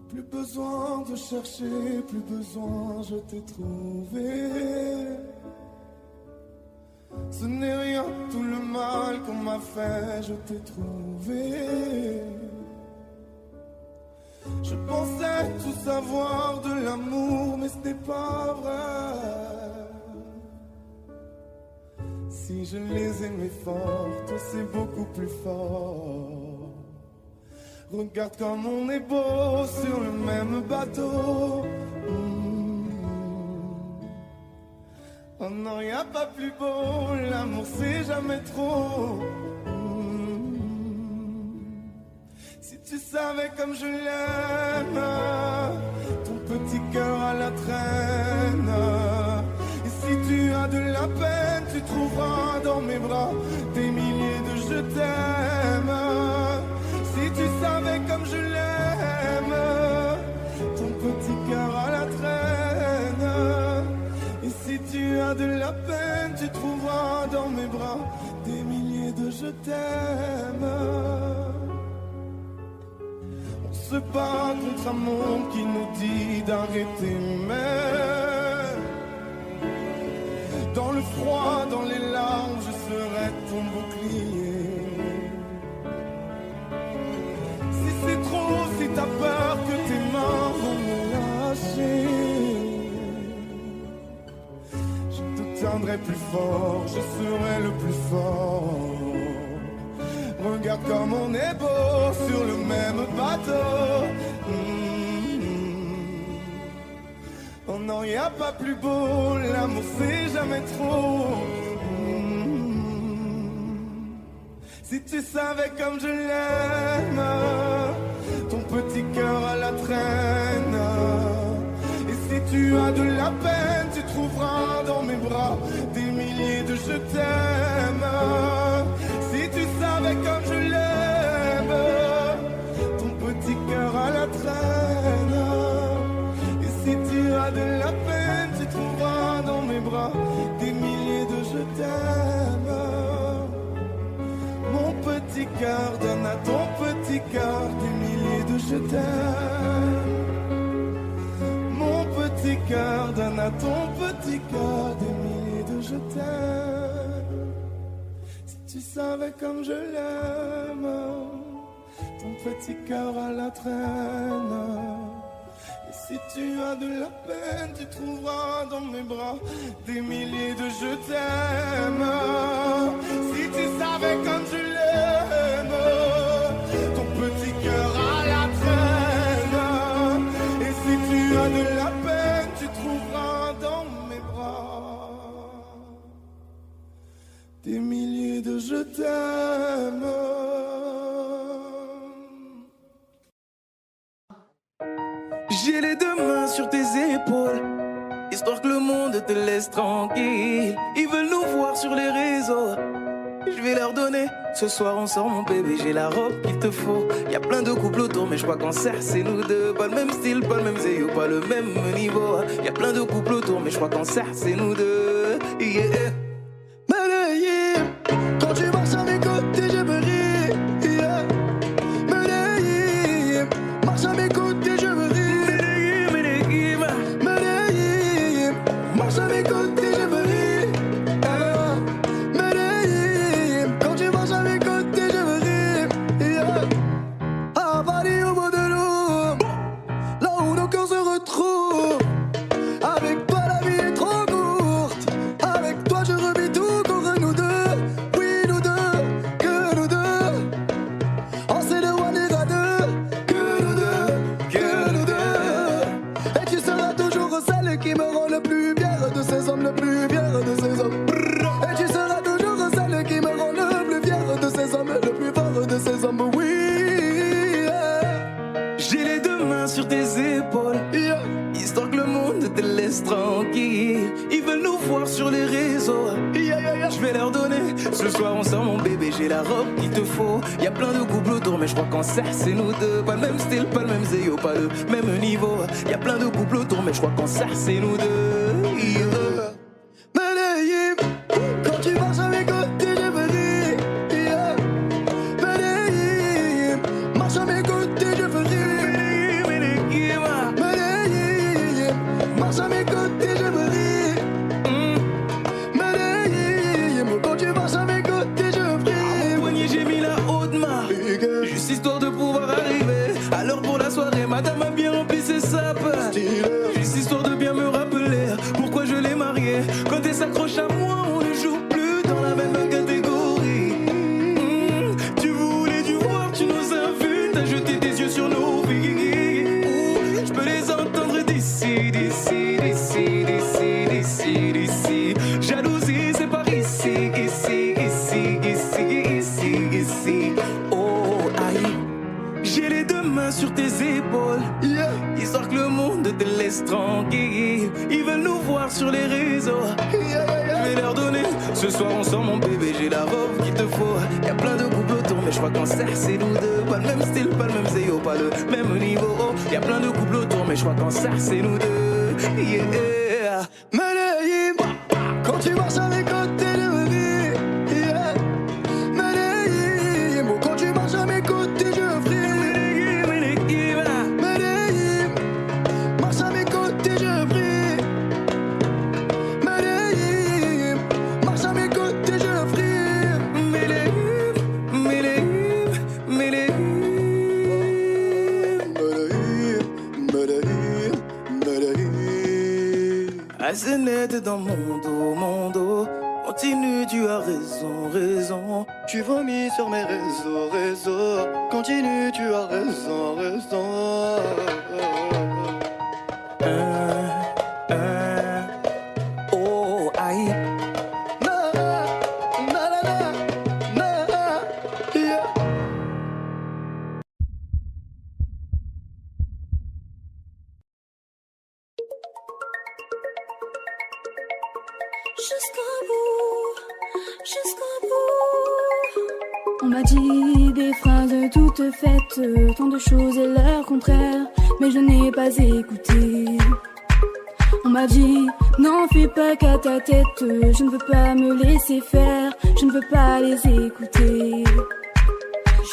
Plus besoin de chercher, plus besoin, je t'ai trouvé. Ce n'est rien, tout le mal qu'on m'a fait, je t'ai trouvé. Je pensais tout savoir de l'amour, mais ce n'est pas vrai. Si je les aimais fort, toi c'est beaucoup plus fort. Regarde comme on est beau sur le même bateau. Oh non, y a pas plus beau, l'amour c'est jamais trop. Si tu savais comme je l'aime, ton petit cœur à la traîne. Et si tu as de la peine, tu trouveras dans mes bras des milliers de je t'aime. Si tu savais comme je l'aime, ton petit cœur à la traîne. Et si tu as de la peine, tu trouveras dans mes bras des milliers de je t'aime. On se bat contre un monde qui nous dit d'arrêter, mais dans le froid, dans les larmes, je serai ton bouclier. Si c'est trop, si t'as peur que tes mains vont me lâcher, tiendrai plus fort, je serai le plus fort. Regarde comme on est beau sur le même bateau. Oh non, y a pas plus beau, l'amour c'est jamais trop. Si tu savais comme je l'aime, ton petit cœur à la traîne. Et si tu as de la peine, tu trouveras dans mes bras des milliers de je t'aime. Si tu savais comme je l'aime, ton petit cœur à la cœur, donne à ton petit cœur des milliers de je t'aime. Mon petit cœur, donne à ton petit cœur des milliers de je t'aime. Si tu savais comme je l'aime, ton petit cœur à la traîne. Et si tu as de la peine, tu trouveras dans mes bras des milliers de je t'aime. Si tu savais comme je l'aime, ton petit cœur à la traîne. Et si tu as de la peine, tu trouveras dans mes bras des milliers de je t'aime. J'ai les deux mains sur tes épaules, histoire que le monde te laisse tranquille. Ils veulent nous voir sur les réseaux, je vais leur donner. Ce soir on sort mon bébé, j'ai la robe qu'il te faut. Y'a plein de couples autour mais je crois qu'en serre c'est nous deux. Pas le même style, pas le même zéyo, pas le même niveau. Y'a plein de couples autour mais je crois qu'en serre c'est nous deux. Yeah. Medellín, quand tu marches à mes côtés je me ris. Yeah. Medellín, marche à mes côtés je me ris. Medellín, marche à mes côtés je me ris. Medellín, quand tu marches à mes côtés je me ris. Yeah. À Paris au bout de l'eau, là où nos cœurs se retrouvent. Avec toi la vie est trop courte. Avec toi je revis tout contre nous deux. Oui nous deux, que nous deux. On s'est de one et à deux. Que nous deux, que nous deux. Et tu seras toujours celle qui me rend le plus fier de ces hommes, le plus fier de ces hommes. Et tu seras toujours celle qui me rend le plus fier de ces hommes, le plus fort de ces hommes. Oui. J'ai les deux mains sur tes épaules, Yeah. histoire que le monde te laisse tranquille. Ils veulent nous voir sur les réseaux, je vais leur donner. Ce soir on sort mon bébé, j'ai la robe qu'il te faut. Y'a plein de couples autour mais je crois qu'en serre c'est nous deux. Pas le même style, pas le même zéyo, pas le même niveau. Y'a plein de couples autour mais je crois qu'en serre c'est nous deux. Yeah. Medellín, quand tu marches à mes côtés je me ris. Yeah. Medellín, marche à mes côtés je me ris. Medellín, marche à mes côtés je me ris. Medellín, quand tu marches à mes côtés je prie. Au poignet j'ai mis la haute main, juste histoire de pouvoir arriver. Alors pour la soirée madame a bien rempli ses sapes. Juste histoire de bien me rappeler pourquoi je l'ai mariée. Quand elle s'accroche à moi on ne joue plus dans la même catégorie. Tu voulais du voir, tu nous as vus, t'as jeté tes yeux sur nos vies. Je peux les entendre d'ici, d'ici, d'ici, d'ici, d'ici, d'ici. Jalousie c'est par ici, ici, ici, ici, ici, ici. Oh aïe. J'ai les deux mains sur tes épaules, Yeah. histoire que le monde te laisse tranquille. Ils veulent nous voir sur les réseaux, je vais leur donner. Ce soir on sort mon bébé, j'ai la robe qu'il te faut. Y'a plein de couples autour mais je crois qu'en serre c'est nous deux. Pas le même style, pas le même zéyo, pas le même niveau. Y'a plein de couples autour mais je crois qu'en serre c'est nous deux. Yeah. Medellín, quand tu marches à mes côtés je me ris. Yeah. Medellín, quand tu marches à mes côtés je prie. Medellín, marche à mes côtés je prie. Medellín, marche à mes côtés je prie. Medellín, Medellín, Medellín. Medellín, Medellín. Assez net dans mon dos. Continue, tu as raison, raison. Tu vomis sur mes réseaux. Continue, tu as raison. Oh aïe. Na, na, na, na, na, yeah. Jusqu'au bout, jusqu'au bout. On m'a dit des phrases toutes faites, tant de choses et leur contraire, mais je n'ai pas écouté. On m'a dit, n'en fais pas qu'à ta tête, je ne veux pas me laisser faire, je ne veux pas les écouter.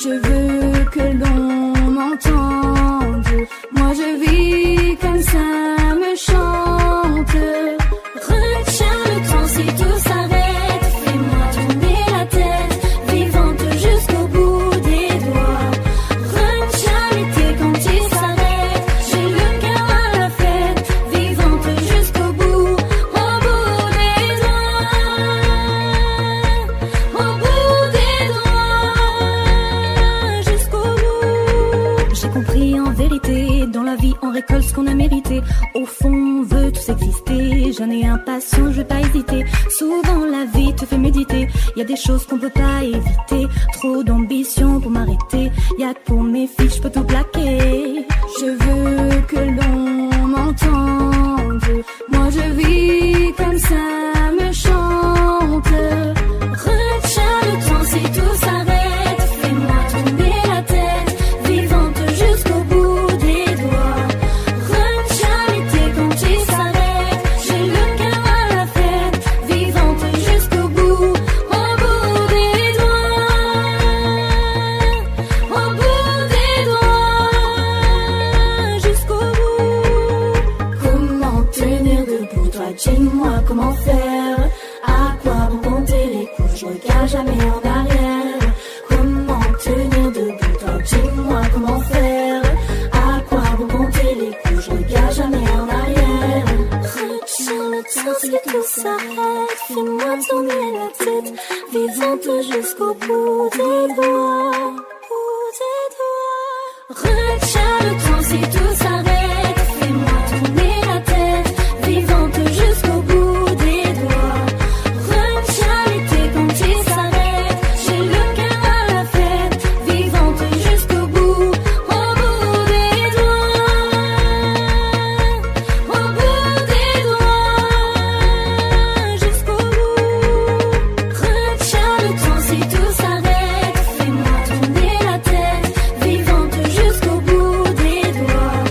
Je veux que l'on m'entende. Moi je vis comme ça me chante. Retiens le temps si tout s'arrête. Fais-moi tourner la tête, vivante jusqu'au bout des doigts. Retiens l'été quand il s'arrête. J'ai le cœur à la fête, vivante jusqu'au bout, au bout des doigts. Au bout des doigts, jusqu'au bout. J'ai compris en vérité, dans la vie on récolte ce qu'on a mérité. Au fond on veut tous exister, j'en ai impatient, je vais pas hésiter. Souvent la vie te fait méditer, y a des choses qu'on peut pas éviter. Trop d'ambition pour m'arrêter, y'a que pour mes filles je peux tout plaquer. Je veux que l'on m'entende, moi je vis comme ça me chante. Retiens le temps si tout s'arrête, fais-moi tourner la tête, vivante jusqu'au bout des doigts. Retiens l'été quand il s'arrête, j'ai le cœur à la fête, vivante jusqu'au bout, au bout des doigts. Au bout des doigts, jusqu'au bout. Comment tenir debout, toi dis-moi comment faire. À quoi bon compter les coups, je regarde jamais en arrière. Comment tenir debout, toi dis-moi comment faire. À quoi bon compter les coups, je regarde jamais en arrière. Retiens le temps si tout s'arrête, fais-moi tourner la tête, vivante jusqu'au bout des doigts. Bout des doigts. Retiens le temps si tout s'arrête, fais-moi tourner la tête, vivante jusqu'au bout des doigts. Retiens l'été quand il s'arrête, j'ai le cœur à la fête, vivante jusqu'au bout, au bout des doigts. Au bout des doigts, jusqu'au bout. Retiens le temps si tout s'arrête, fais-moi tourner la tête, vivante jusqu'au bout des doigts.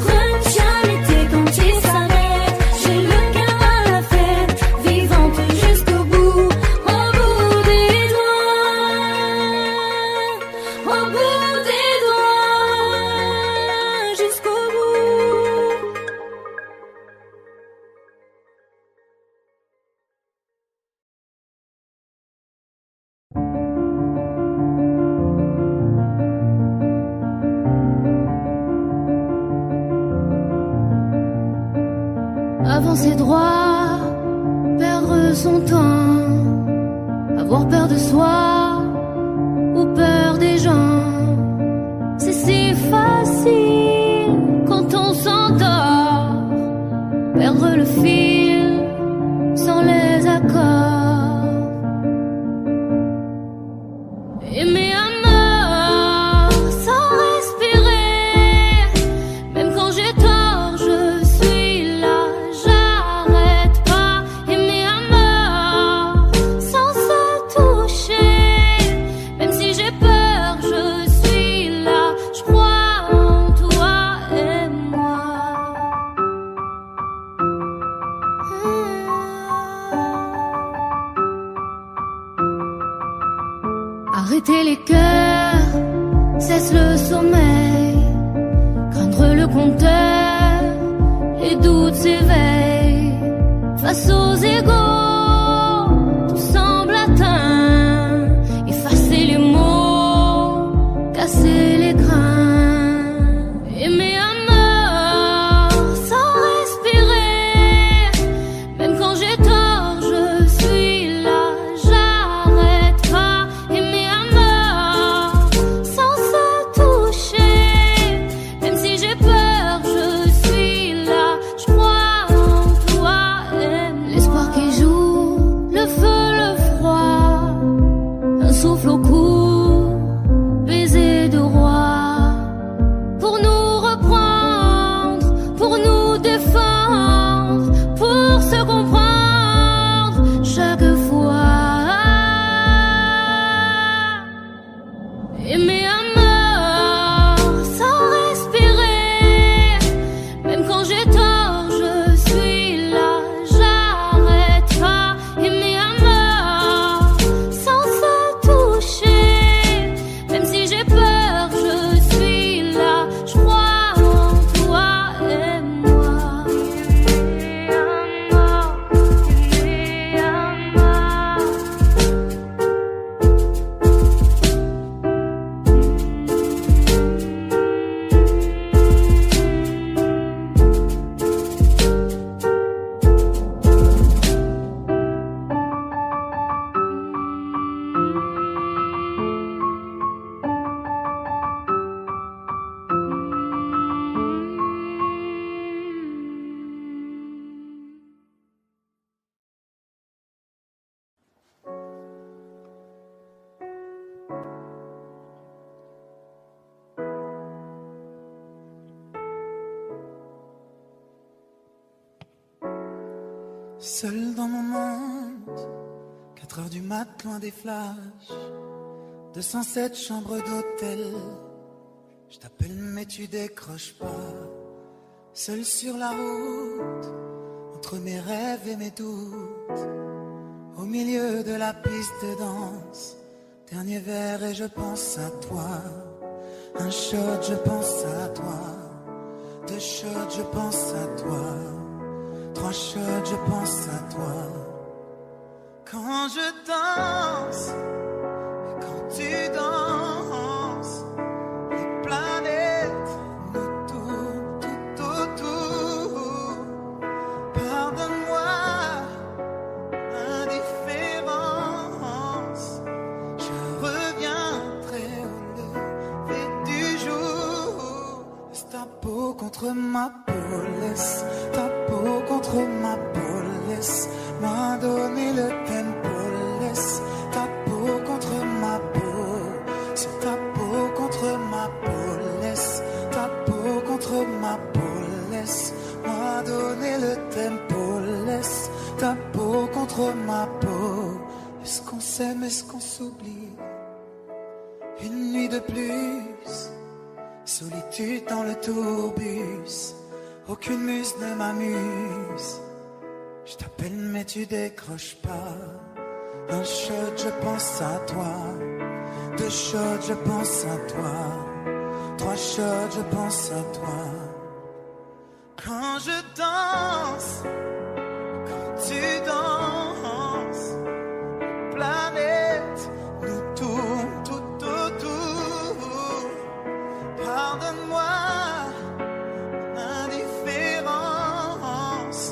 Retiens l'été quand il s'arrête, j'ai le cœur à la fête, vivante jusqu'au bout, au bout des doigts. Au bout des doigts, jusqu'au bout. Avancer droit, perdre son temps, avoir peur de soi ou peur des gens. C'est si facile quand on s'endort, perdre le fil sans les accords. Aimer à mort sans respirer, même quand j'ai tort, je suis là, j'arrête pas. Aimer à mort sans se toucher, même si j'ai peur, je suis là, je crois en toi et moi. Arrêter les cœurs, cesse le sommeil, craindre le compteur, les doutes s'éveillent. Face aux égaux, tout semble atteint, effacer les mots, casser les grains. Aimer à mort sans respirer, même quand j'ai tort, je suis là, j'arrête pas. Aimer à mort sans se toucher, même si j'ai peur, je suis là, je crois en toi et moi. L'espoir qui joue, le feu, le froid, un souffle au cou, baiser de roi, pour nous reprendre, pour nous défendre, pour se comprendre chaque fois. Aimer à mort sans respirer, même quand j'ai tort, je suis là, j'arrête pas. Aimer à mort sans se toucher, Seul dans mon monde, 4 heures du mat, loin des flashs, 207 chambres d'hôtel. Je t'appelle mais tu décroches pas. Seul sur la route, entre mes rêves et mes doutes, au milieu de la piste de danse, dernier verre et je pense à toi. Un shot, je pense à toi. 2 shots, je pense à toi. 3 shots, je pense à toi. Quand je danse, et quand tu danses, les planètes nous tournent tout autour. Pardonne-moi l'indifférence, je reviendrai au lever du jour. Laisse ta peau contre ma peau, laisse ta peau contre ma peau, laisse-moi donner le tempo, laisse ta peau contre ma peau, c'est ta peau contre ma peau, laisse ta peau contre ma peau, laisse-moi donner le tempo, laisse ta peau contre ma peau. Est-ce qu'on s'aime, est-ce qu'on s'oublie? Une nuit de plus, solitude dans le tourbus, aucune muse ne m'amuse. Je t'appelle mais tu décroches pas. Un shot, je pense à toi. 2 shots, je pense à toi. 3 shots, je pense à toi. Quand je danse, quand tu danses, planète nous tourne tout autour. Pardonne-moi l'indifférence,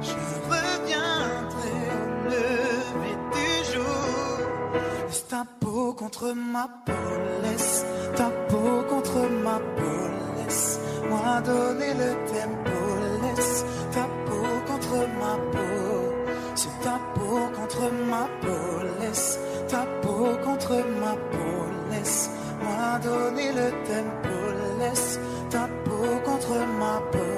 je reviendrai au lever du jour. Laisse ta peau contre ma peau, laisse ta peau contre ma peau, laisse-moi donner le tempo, laisse ta peau contre ma peau, c'est ta peau contre ma peau, laisse ta peau contre ma peau, laisse-moi donner le tempo, laisse ta peau contre ma peau.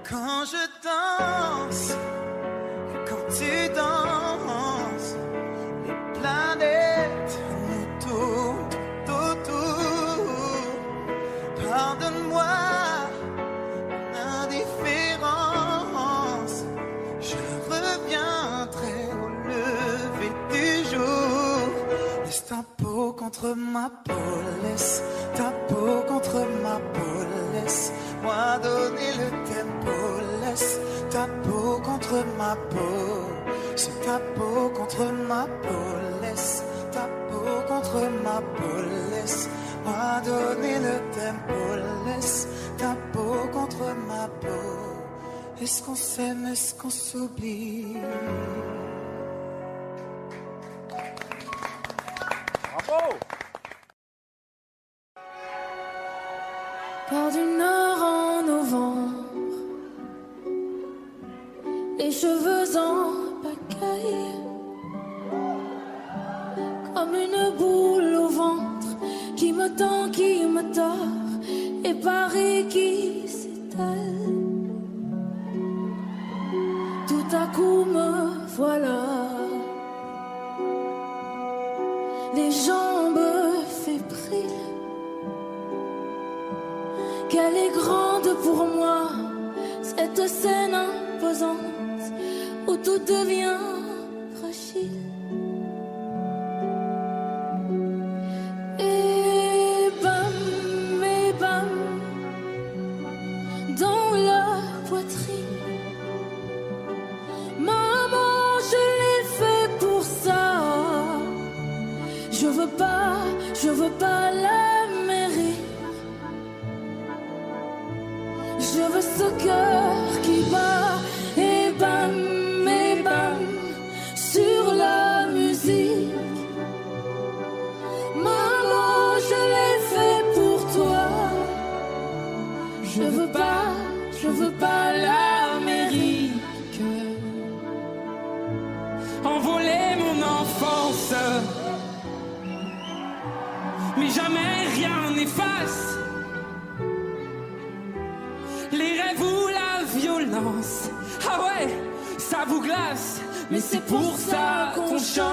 Quand je danse, quand tu danses, les planètes nous tournent tout autour. Pardonne-moi l'indifférence, je reviendrai au lever du jour. Laisse ta peau contre ma peau, laisse ta peau contre ma peau, laisse-moi donner le tempo, laisse ta peau contre ma peau, c'est ta peau contre ma peau, laisse ta peau contre ma peau, laisse-moi donner le tempo, laisse ta peau contre ma peau. Est-ce qu'on s'aime, est-ce qu'on s'oublie? Bravo! Par du nord en novembre, les cheveux en pagaille, comme une boule au ventre qui me tend, qui me tord, et Paris qui s'étale. Tout à coup me voilà, les jambes fébriles. Qu'elle est grande pour moi, cette scène imposante où tout devient fragile. Et bam, dans la poitrine. Maman, je l'ai fait pour ça. Je veux pas la mairie. Je veux ce cœur qui bat et bam, sur la musique. Maman, je veux pas l'Amérique. Envoler mon enfance, mais jamais rien n'efface les rêves ou la violence. Ah ouais, ça vous glace, mais c'est pour ça qu'on chante.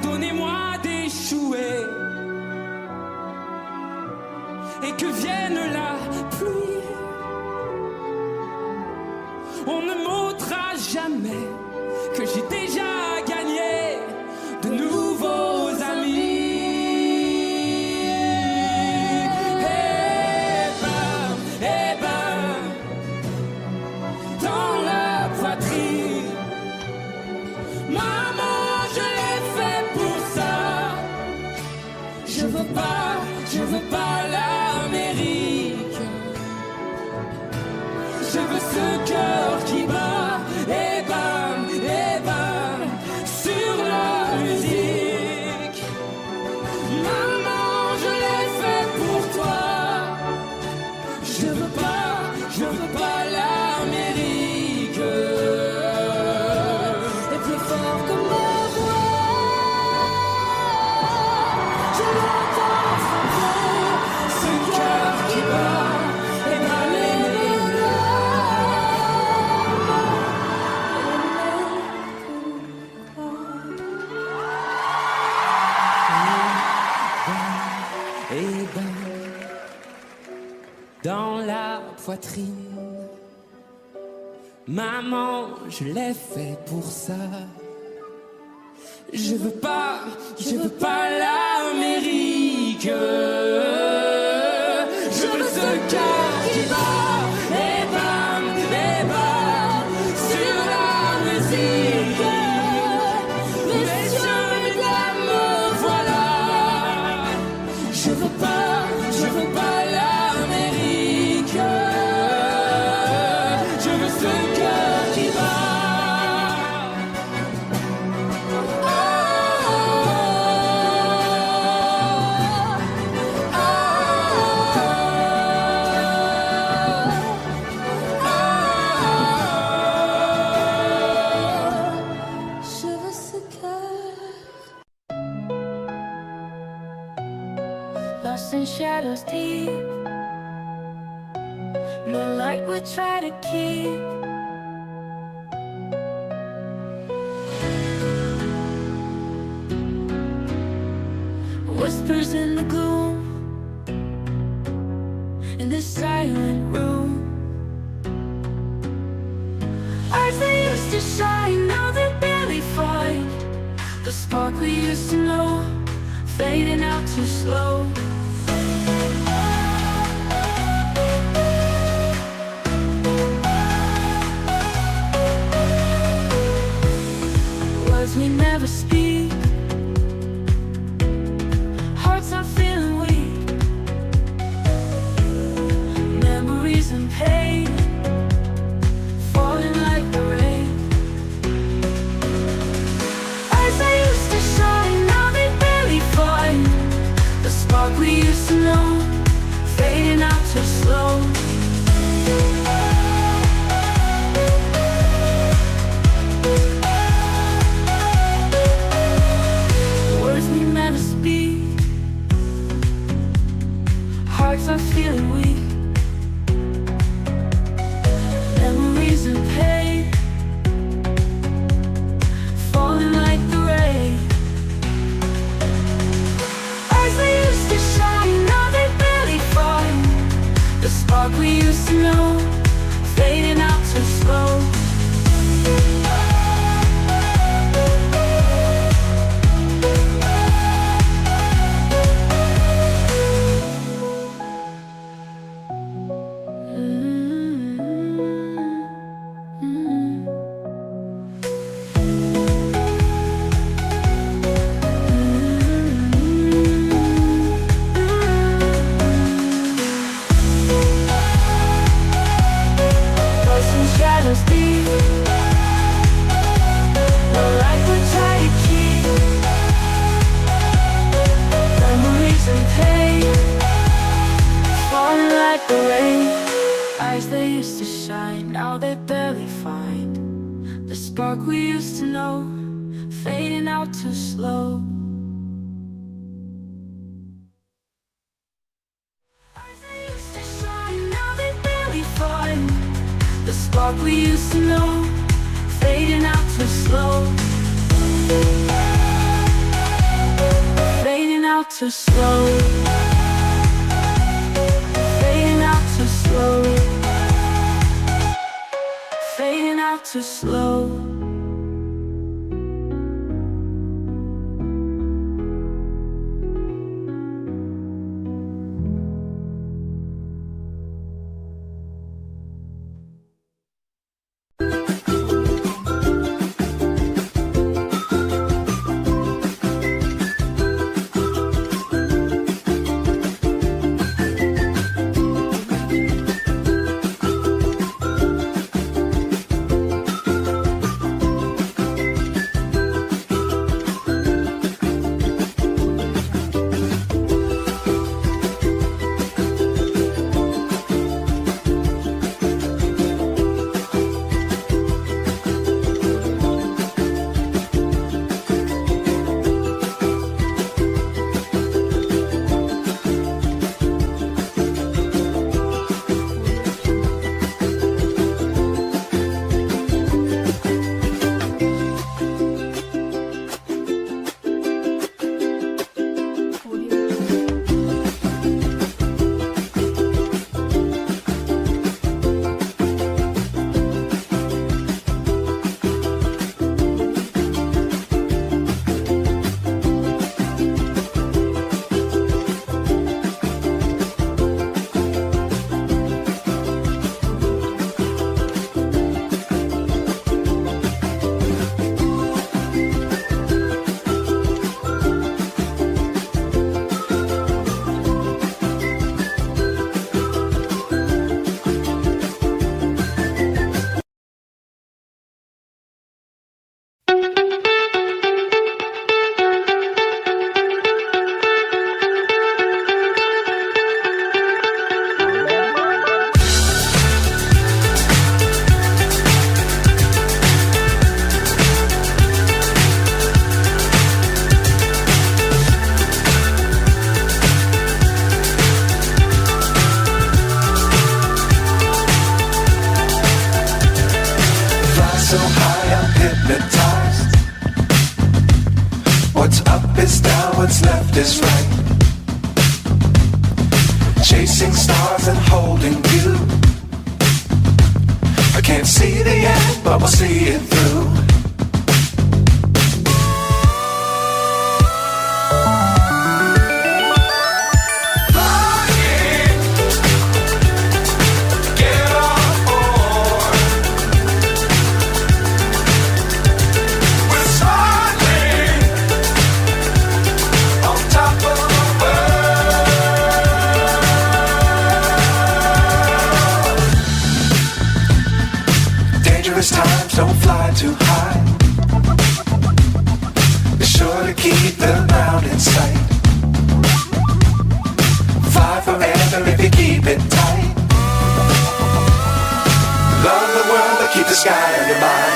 Donnez-moi d'échouer et que vienne la pluie. On ne m'ôtera jamais que j'ai déjà gagné de nouveaux amis. Eh ben, dans la poitrine, maman, je l'ai fait pour ça. Je veux pas l'Amérique. Je veux ce cœur qui bat, et bam, sur la musique. Maman, je l'ai fait pour toi. Je veux pas l'Amérique. Et plus fort que ma voix, je l'entends frapper ce cœur qui bat. Et dans la poitrine, maman, je l'ai fait pour ça. Je veux pas l'Amérique. Je veux ce cœur qui bat, et bam, sur la musique. Messieurs, mesdames, me voilà. Je veux pas l'Amérique. Je veux ce cœur qui bat. je veux ce cœur. Lost in shadows deep, no light we try to keep. Whispers in the gloom, in this silent room. Eyes that used to shine, now they barely find the spark we used to know, fading out too slow. Words we never speak, hearts are feeling weak, memories and pain falling like the rain. Eyes that used to shine, now they barely find the spark we used to know, fading out too slow. Words we never speak, hearts are feeling weak, memories and pain falling like the rain. Eyes that used to shine, now they barely find the spark we used to know, fading out too slow. Lost in shadows deep, like the rain. Eyes that used to shine, now they barely find the spark we used to know, fading out too slow. Eyes that used to shine, now they barely find the spark we used to know, fading out too slow. Fading out too slow. Fading out too slow. Fading out too slow. So high I'm hypnotized. What's up is down, what's left is right. Chasing stars and holding you. I can't see the end, but we'll see it through. Times don't fly too high. Be sure to keep the ground in sight. Fly forever if you keep it tight. Love the world but keep the sky on your mind.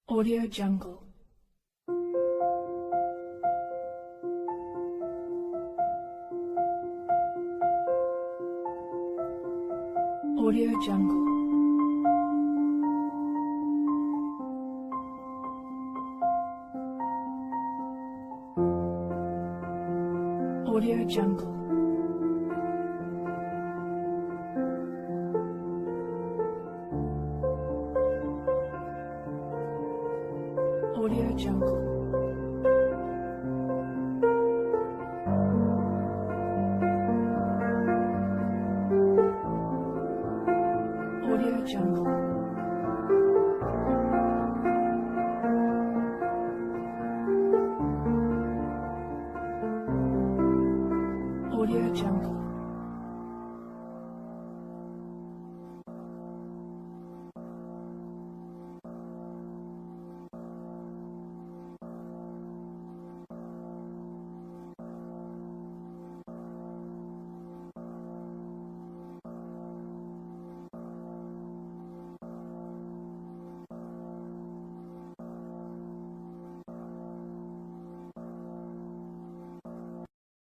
Audio Jungle. Audio Jungle. Audio Jungle. Audio Jungle.